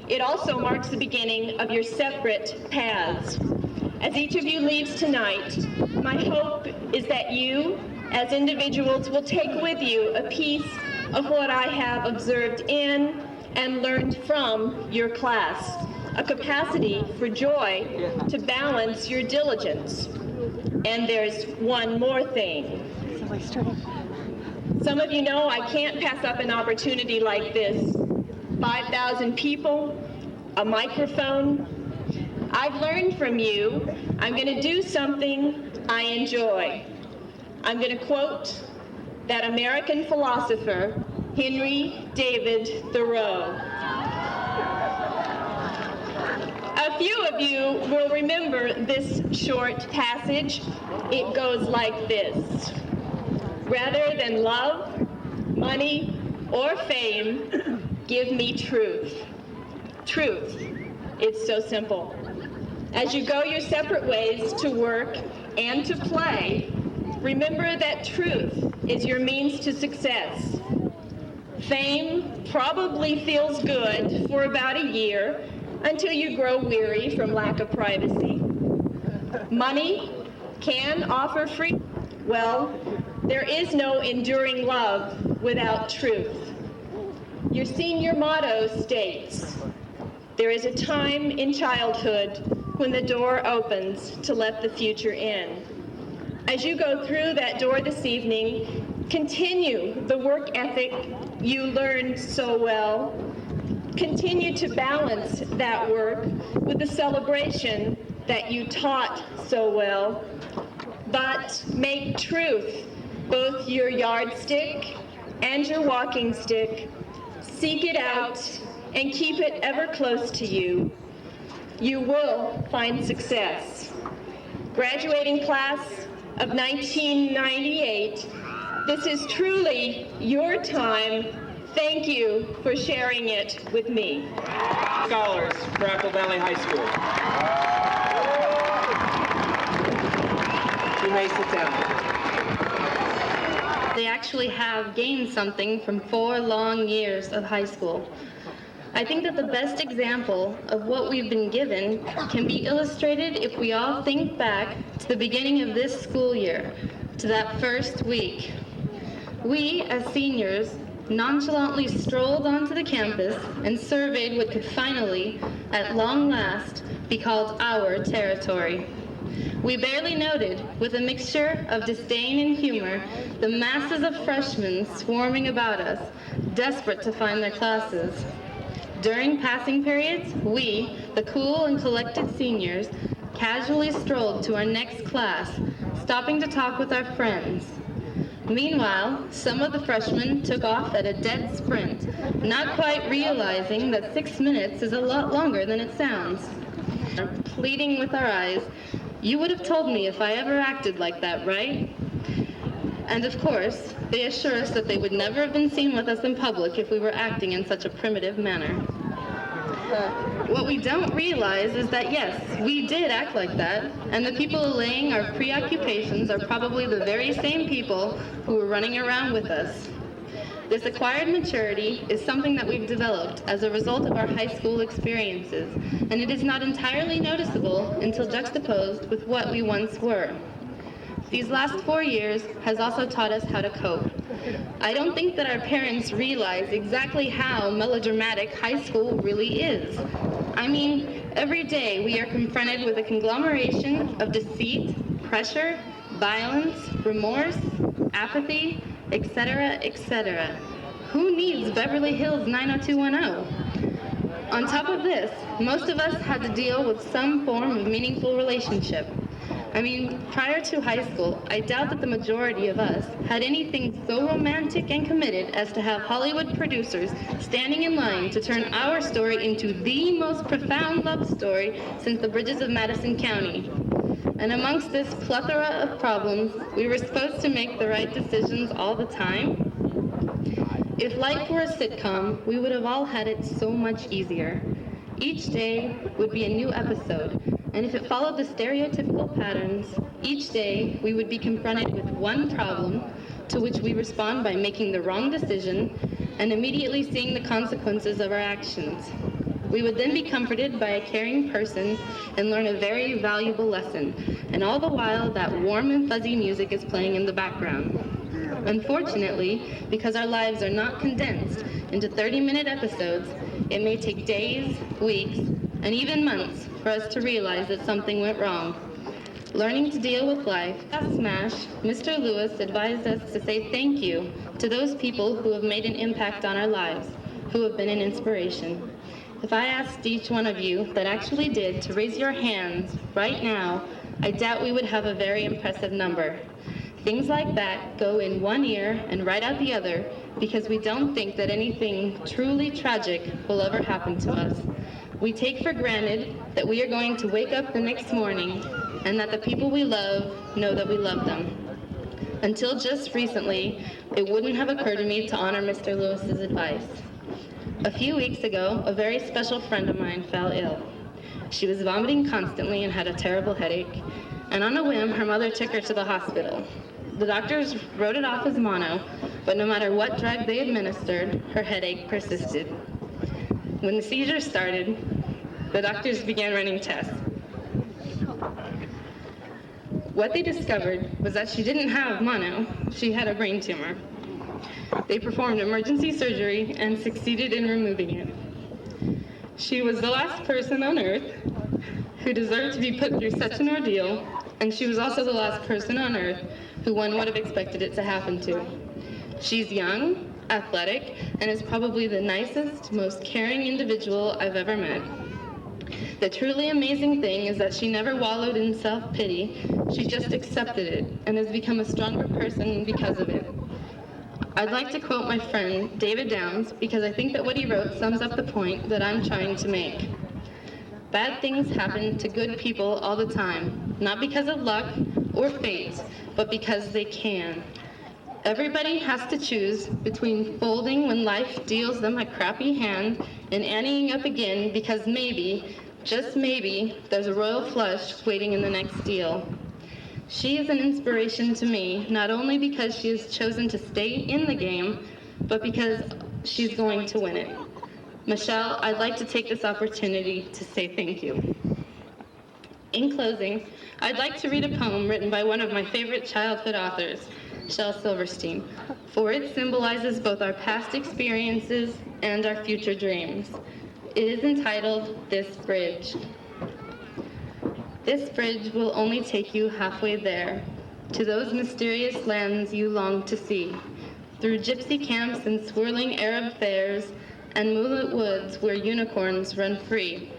It also marks the beginning of your separate paths. As each of you leaves tonight, my hope is that you, as individuals, will take with you a piece of what I have observed in and learned from your class, a capacity for joy to balance your diligence. And there's one more thing. Some of you know I can't pass up an opportunity like this. 5,000 people, a microphone. I've learned from you. I'm going to do something I enjoy. I'm going to quote that American philosopher, Henry David Thoreau. A few of you will remember this short passage. It goes like this. Rather than love, money, or fame, give me truth. Truth. It's so simple. As you go your separate ways to work and to play, remember that truth is your means to success. Fame probably feels good for about a year until you grow weary from lack of privacy. Money can offer freedom. Well, there is no enduring love without truth. Your senior motto states, "There is a time in childhood when the door opens to let the future in." As you go through that door this evening, continue the work ethic you learned so well. Continue to balance that work with the celebration that you taught so well. But make truth both your yardstick and your walking stick. Seek it out and keep it ever close to you. You will find success. Graduating class of 1998, this is truly your time. Thank you for sharing it with me. Scholars for Apple Valley High School. You may sit down. They actually have gained something from 4 long years of high school. I think that the best example of what we've been given can be illustrated if we all think back to the beginning of this school year, to that first week. We, as seniors, nonchalantly strolled onto the campus and surveyed what could finally, at long last, be called our territory. We barely noted, with a mixture of disdain and humor, the masses of freshmen swarming about us, desperate to find their classes. During passing periods, we, the cool and collected seniors, casually strolled to our next class, stopping to talk with our friends. Meanwhile, some of the freshmen took off at a dead sprint, not quite realizing that 6 minutes is a lot longer than it sounds. Pleading with our eyes, "You would have told me if I ever acted like that, right?" And of course, they assure us that they would never have been seen with us in public if we were acting in such a primitive manner. What we don't realize is that yes, we did act like that, and the people allaying our preoccupations are probably the very same people who were running around with us. This acquired maturity is something that we've developed as a result of our high school experiences, and it is not entirely noticeable until juxtaposed with what we once were. These last 4 years has also taught us how to cope. I don't think that our parents realize exactly how melodramatic high school really is. I mean, every day we are confronted with a conglomeration of deceit, pressure, violence, remorse, apathy, etc., etc. Who needs Beverly Hills 90210? On top of this, most of us had to deal with some form of meaningful relationship. I mean, prior to high school, I doubt that the majority of us had anything so romantic and committed as to have Hollywood producers standing in line to turn our story into the most profound love story since the Bridges of Madison County. And amongst this plethora of problems, we were supposed to make the right decisions all the time. If life were a sitcom, we would have all had it so much easier. Each day would be a new episode, and if it followed the stereotypical patterns, each day we would be confronted with one problem, to which we respond by making the wrong decision and immediately seeing the consequences of our actions. We would then be comforted by a caring person and learn a very valuable lesson, and all the while that warm and fuzzy music is playing in the background. Unfortunately, because our lives are not condensed into 30-minute episodes, it may take days, weeks, and even months for us to realize that something went wrong. Learning to deal with life. Last SMASH, Mr. Lewis advised us to say thank you to those people who have made an impact on our lives, who have been an inspiration. If I asked each one of you that actually did to raise your hands right now, I doubt we would have a very impressive number. Things like that go in one ear and right out the other because we don't think that anything truly tragic will ever happen to us. We take for granted that we are going to wake up the next morning and that the people we love know that we love them. Until just recently, it wouldn't have occurred to me to honor Mr. Lewis's advice. A few weeks ago, a very special friend of mine fell ill. She was vomiting constantly and had a terrible headache, and on a whim, her mother took her to the hospital. The doctors wrote it off as mono, but no matter what drug they administered, her headache persisted. When the seizures started, the doctors began running tests. What they discovered was that she didn't have mono, she had a brain tumor. They performed emergency surgery and succeeded in removing it. She was the last person on earth who deserved to be put through such an ordeal, and she was also the last person on earth who one would have expected it to happen to. She's young, athletic, and is probably the nicest, most caring individual I've ever met. The truly amazing thing is that she never wallowed in self-pity, she just accepted it and has become a stronger person because of it. I'd like to quote my friend, David Downs, because I think that what he wrote sums up the point that I'm trying to make. Bad things happen to good people all the time, not because of luck or fate, but because they can. Everybody has to choose between folding when life deals them a crappy hand and anteing up again because maybe, just maybe, there's a royal flush waiting in the next deal. She is an inspiration to me, not only because she has chosen to stay in the game, but because she's going to win it. Michelle, I'd like to take this opportunity to say thank you. In closing, I'd like to read a poem written by one of my favorite childhood authors, Shel Silverstein, for it symbolizes both our past experiences and our future dreams. It is entitled, "This Bridge." This bridge will only take you halfway there, to those mysterious lands you long to see, through gypsy camps and swirling Arab fairs, and moonlit woods where unicorns run free.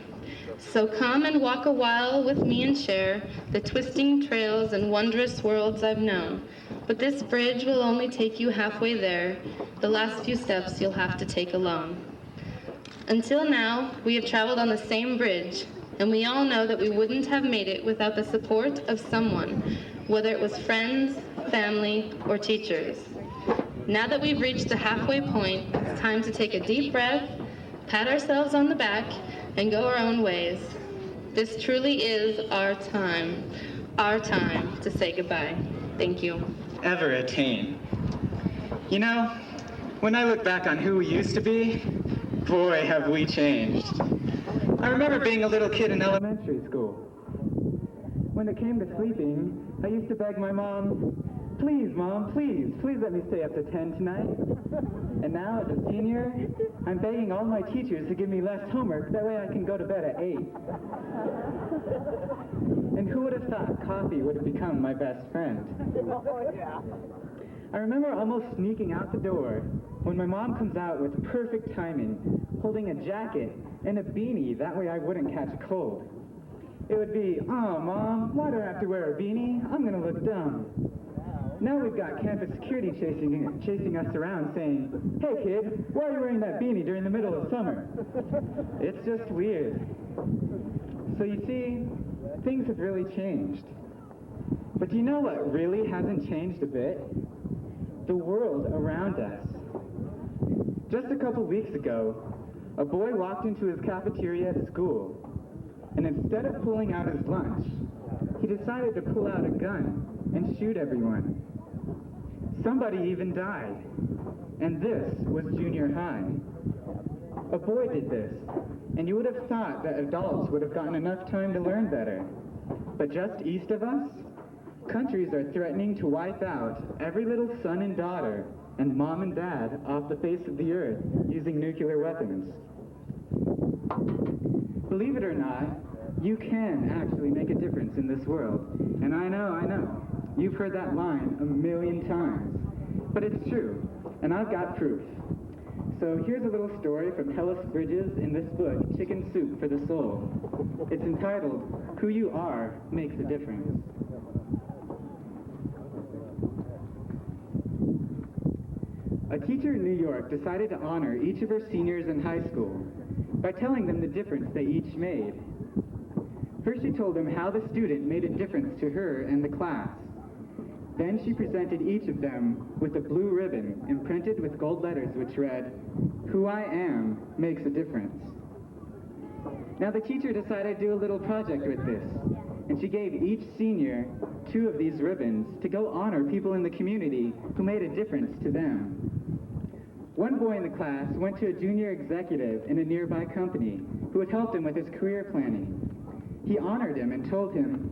So come and walk a while with me and share the twisting trails and wondrous worlds I've known. But this bridge will only take you halfway there. The last few steps you'll have to take alone. Until now, we have traveled on the same bridge, and we all know that we wouldn't have made it without the support of someone, whether it was friends, family, or teachers. Now that we've reached the halfway point, it's time to take a deep breath, pat ourselves on the back, and go our own ways. This truly is our time to say goodbye. Thank you. Ever attain. You know, when I look back on who we used to be, boy, have we changed. I remember being a little kid in elementary school. When it came to sleeping, I used to beg my mom, "Please, Mom, please let me stay up to 10 tonight." And now, as a senior, I'm begging all my teachers to give me less homework, that way I can go to bed at 8. And who would have thought coffee would have become my best friend? I remember almost sneaking out the door when my mom comes out with perfect timing, holding a jacket and a beanie, that way I wouldn't catch a cold. It would be, "Oh, Mom, why do I have to wear a beanie? I'm gonna look dumb." Now we've got campus security chasing us around saying, "Hey kid, why are you wearing that beanie during the middle of summer?" It's just weird. So you see, things have really changed. But do you know what really hasn't changed a bit? The world around us. Just a couple weeks ago, a boy walked into his cafeteria at school, and instead of pulling out his lunch, he decided to pull out a gun and shoot everyone. Somebody even died, and this was junior high. A boy did this, and you would have thought that adults would have gotten enough time to learn better. But just east of us, countries are threatening to wipe out every little son and daughter and mom and dad off the face of the earth using nuclear weapons. Believe it or not, you can actually make a difference in this world. And I know, you've heard that line a million times. But it's true, and I've got proof. So here's a little story from Hellas Bridges in this book, Chicken Soup for the Soul. It's entitled, "Who You Are Makes a Difference." A teacher in New York decided to honor each of her seniors in high school by telling them the difference they each made. First, she told them how the student made a difference to her and the class. Then she presented each of them with a blue ribbon imprinted with gold letters which read, "Who I am makes a difference." Now the teacher decided to do a little project with this, and she gave each senior 2 of these ribbons to go honor people in the community who made a difference to them. One boy in the class went to a junior executive in a nearby company who had helped him with his career planning. He honored him and told him,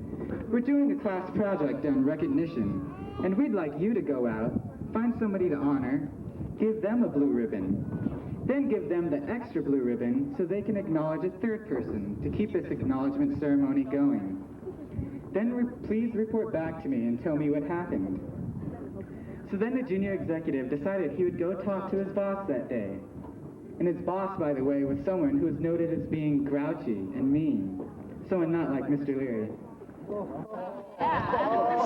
"We're doing a class project on recognition, and we'd like you to go out, find somebody to honor, give them a blue ribbon, then give them the extra blue ribbon so they can acknowledge a third person to keep this acknowledgement ceremony going. Then please report back to me and tell me what happened." So then the junior executive decided he would go talk to his boss that day. And his boss, by the way, was someone who was noted as being grouchy and mean. Someone not like Mr. Leary.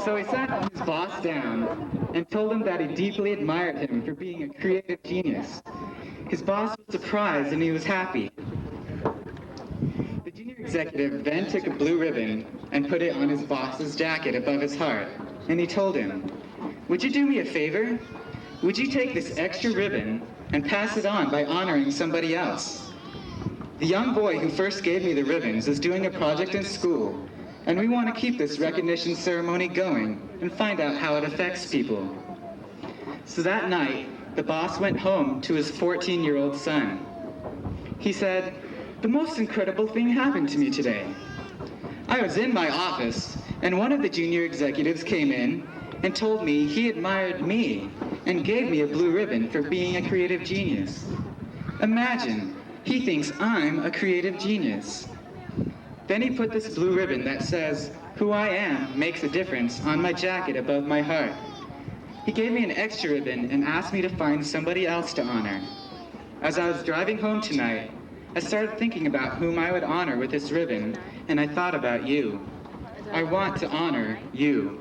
So he sat his boss down and told him that he deeply admired him for being a creative genius. His boss was surprised and he was happy. The junior executive then took a blue ribbon and put it on his boss's jacket above his heart, and he told him, "Would you do me a favor? Would you take this extra ribbon and pass it on by honoring somebody else? The young boy who first gave me the ribbons is doing a project in school, and we want to keep this recognition ceremony going and find out how it affects people." So that night, the boss went home to his 14-year-old son. He said, "The most incredible thing happened to me today. I was in my office, and one of the junior executives came in and told me he admired me and gave me a blue ribbon for being a creative genius. Imagine, he thinks I'm a creative genius." Then he put this blue ribbon that says, "Who I am makes a difference," on my jacket above my heart. He gave me an extra ribbon and asked me to find somebody else to honor. As I was driving home tonight, I started thinking about whom I would honor with this ribbon, and I thought about you. I want to honor you.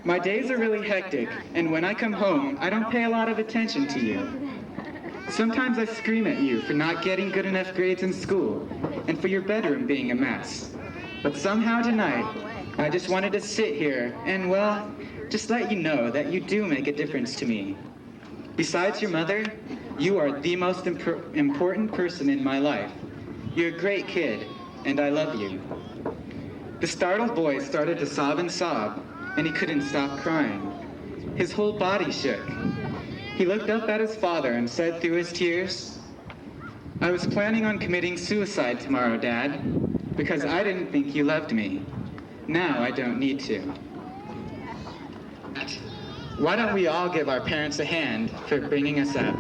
My days are really hectic, and when I come home, I don't pay a lot of attention to you. Sometimes I scream at you for not getting good enough grades in school, and for your bedroom being a mess. But somehow tonight, I just wanted to sit here and, well, just let you know that you do make a difference to me. Besides your mother, you are the most important person in my life. You're a great kid, and I love you. The startled boy started to sob, and he couldn't stop crying. His whole body shook. He looked up at his father and said through his tears, "I was planning on committing suicide tomorrow, Dad, because I didn't think you loved me. Now I don't need to." Why don't we all give our parents a hand for bringing us up?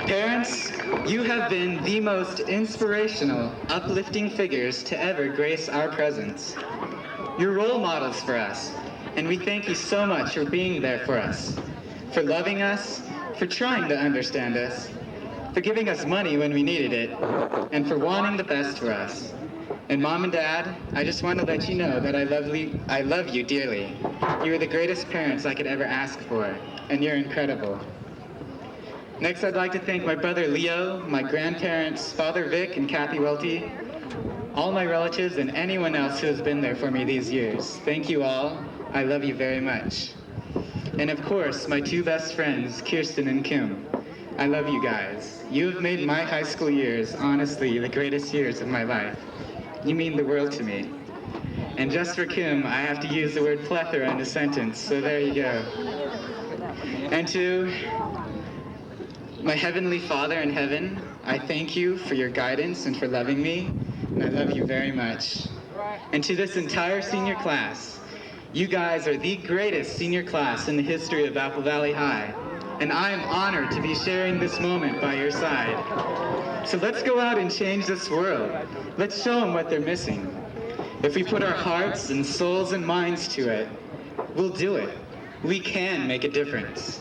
Parents, you have been the most inspirational, uplifting figures to ever grace our presence. You're role models for us, and we thank you so much for being there for us, for loving us, for trying to understand us, for giving us money when we needed it, and for wanting the best for us. And Mom and Dad, I just want to let you know that I love you dearly. You are the greatest parents I could ever ask for, and you're incredible. Next, I'd like to thank my brother Leo, my grandparents, Father Vic and Kathy Welty, all my relatives, and anyone else who has been there for me these years. Thank you all. I love you very much. And of course, my two best friends, Kirsten and Kim. I love you guys. You have made my high school years, honestly, the greatest years of my life. You mean the world to me. And just for Kim, I have to use the word plethora in a sentence, so there you go. And to my Heavenly Father in heaven, I thank you for your guidance and for loving me, and I love you very much. And to this entire senior class, you guys are the greatest senior class in the history of Apple Valley High, and I am honored to be sharing this moment by your side. So let's go out and change this world. Let's show them what they're missing. If we put our hearts and souls and minds to it, we'll do it. We can make a difference.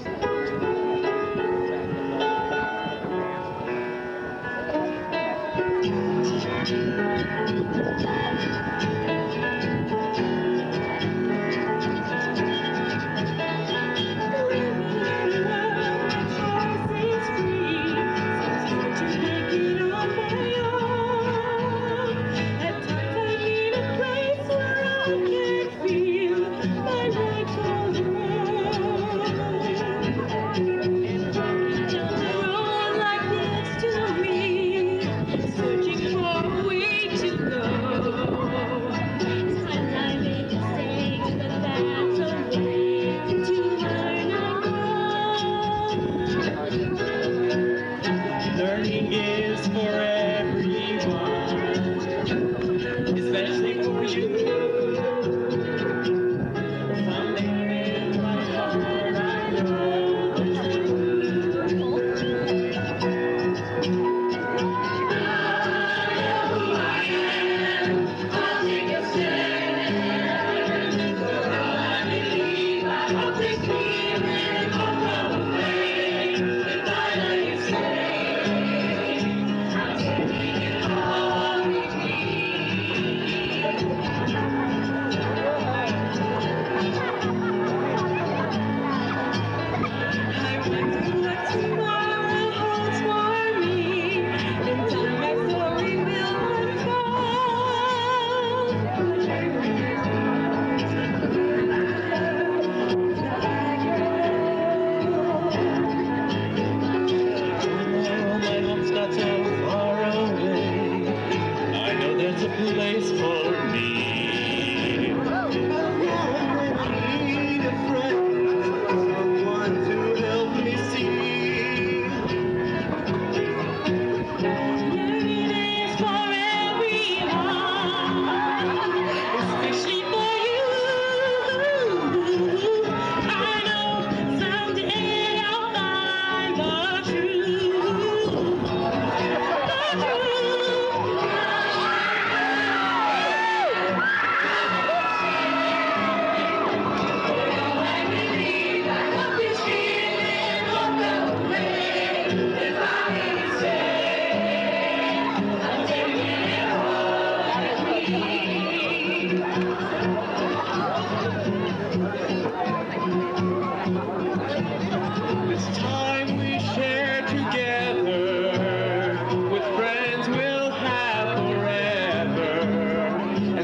Place for me.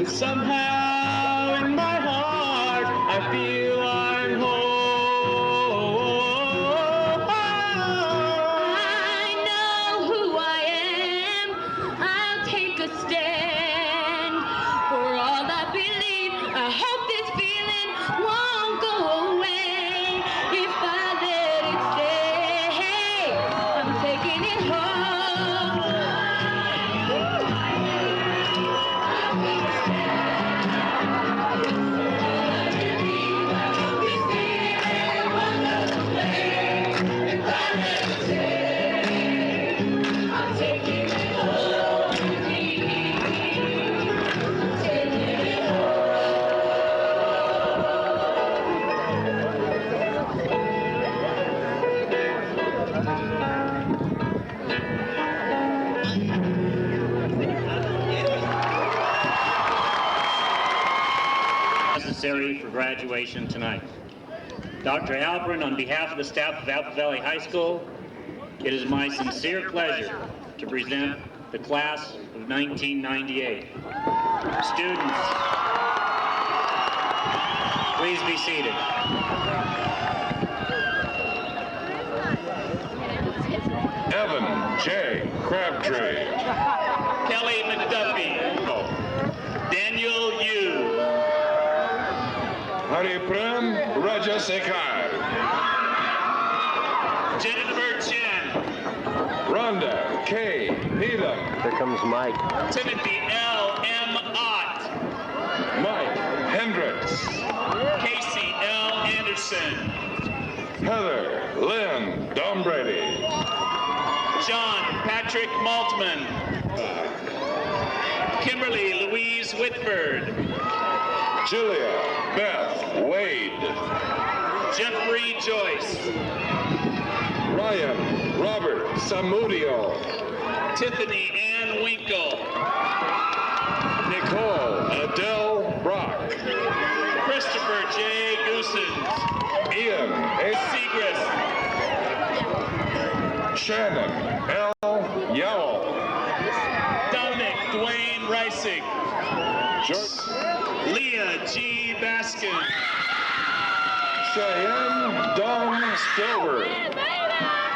Somehow in my heart I feel I'm whole. I know who I am. I'll take a stand for all I believe. I hope this feeling won't go away. If I let it stay, I'm taking it home. Necessary for graduation tonight. Dr. Halperin, on behalf of the staff of Apple Valley High School, it is my sincere pleasure to present the class of 1998. Students, please be seated. Evan J. Crabtree. Kelly McDuffie. Daniel Yu. Hariprem Rajasekhar. Jennifer Chen. Rhonda K. Needham. Here comes Mike. Timothy L. M. Ott. Mike Hendricks. Casey L. Anderson. Heather Lynn Dombrady. John Patrick Maltman. Kimberly Louise Whitford. Julia Beth Wade. Jeffrey Joyce. Ryan Robert Samudio. Tiffany Ann Winkle. Nicole Adele Brock. Christopher J. Goosens. Ian A. Segrist. Shannon L. Yowell. Dominic Dwayne Reisig. Leah G. Baskin. Cheyenne Dawn Stover.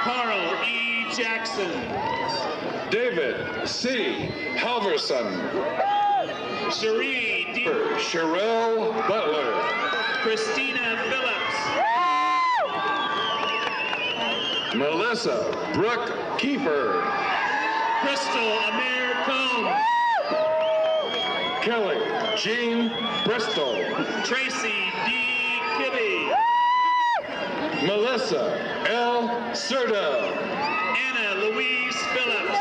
Carl E. Jackson. David C. Halverson. Cherie D. Sherelle Butler. Christina Phillips. Melissa Brooke Kiefer. Crystal Amir Combs. Kelly Jean Bristol. Tracy D. Kibbe. Melissa L. Serta. Anna Louise Phillips.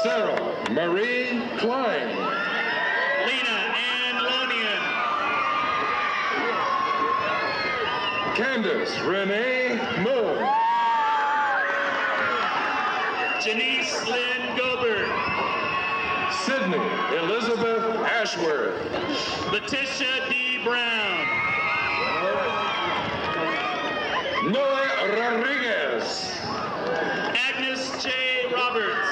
Sarah Marie Klein. Lena Ann Lonian. Candace Renee Moon. Janice Lynn Gobert. Sydney Elizabeth Ashworth. Letitia D. Brown. Noe Rodriguez. Agnes J. Roberts.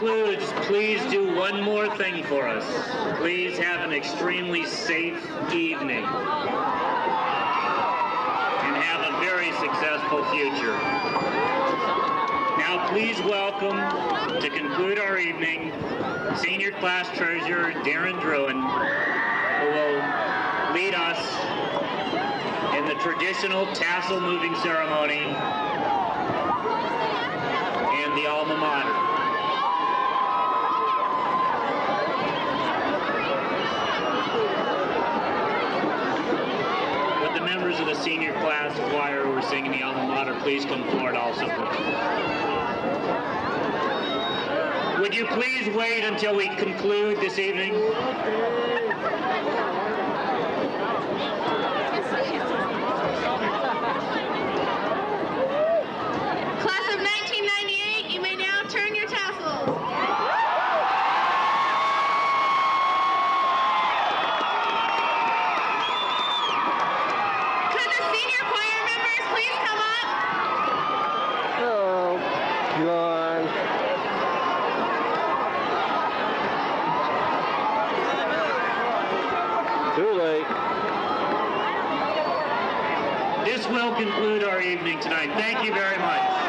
concludes, please do one more thing for us. Please have an extremely safe evening. have a very successful future. Now please welcome, to conclude our evening, Senior Class Treasurer Darren Druin, who will lead us in the traditional tassel moving ceremony and the alma mater. Would the members of the senior class choir who are singing the alma mater please come forward also, please? Would you please wait until we conclude this evening? Class of 1998, you may now turn your tassels. Could the senior choir members please come up? Oh, God. Too late. This will conclude our evening tonight. Thank you very much.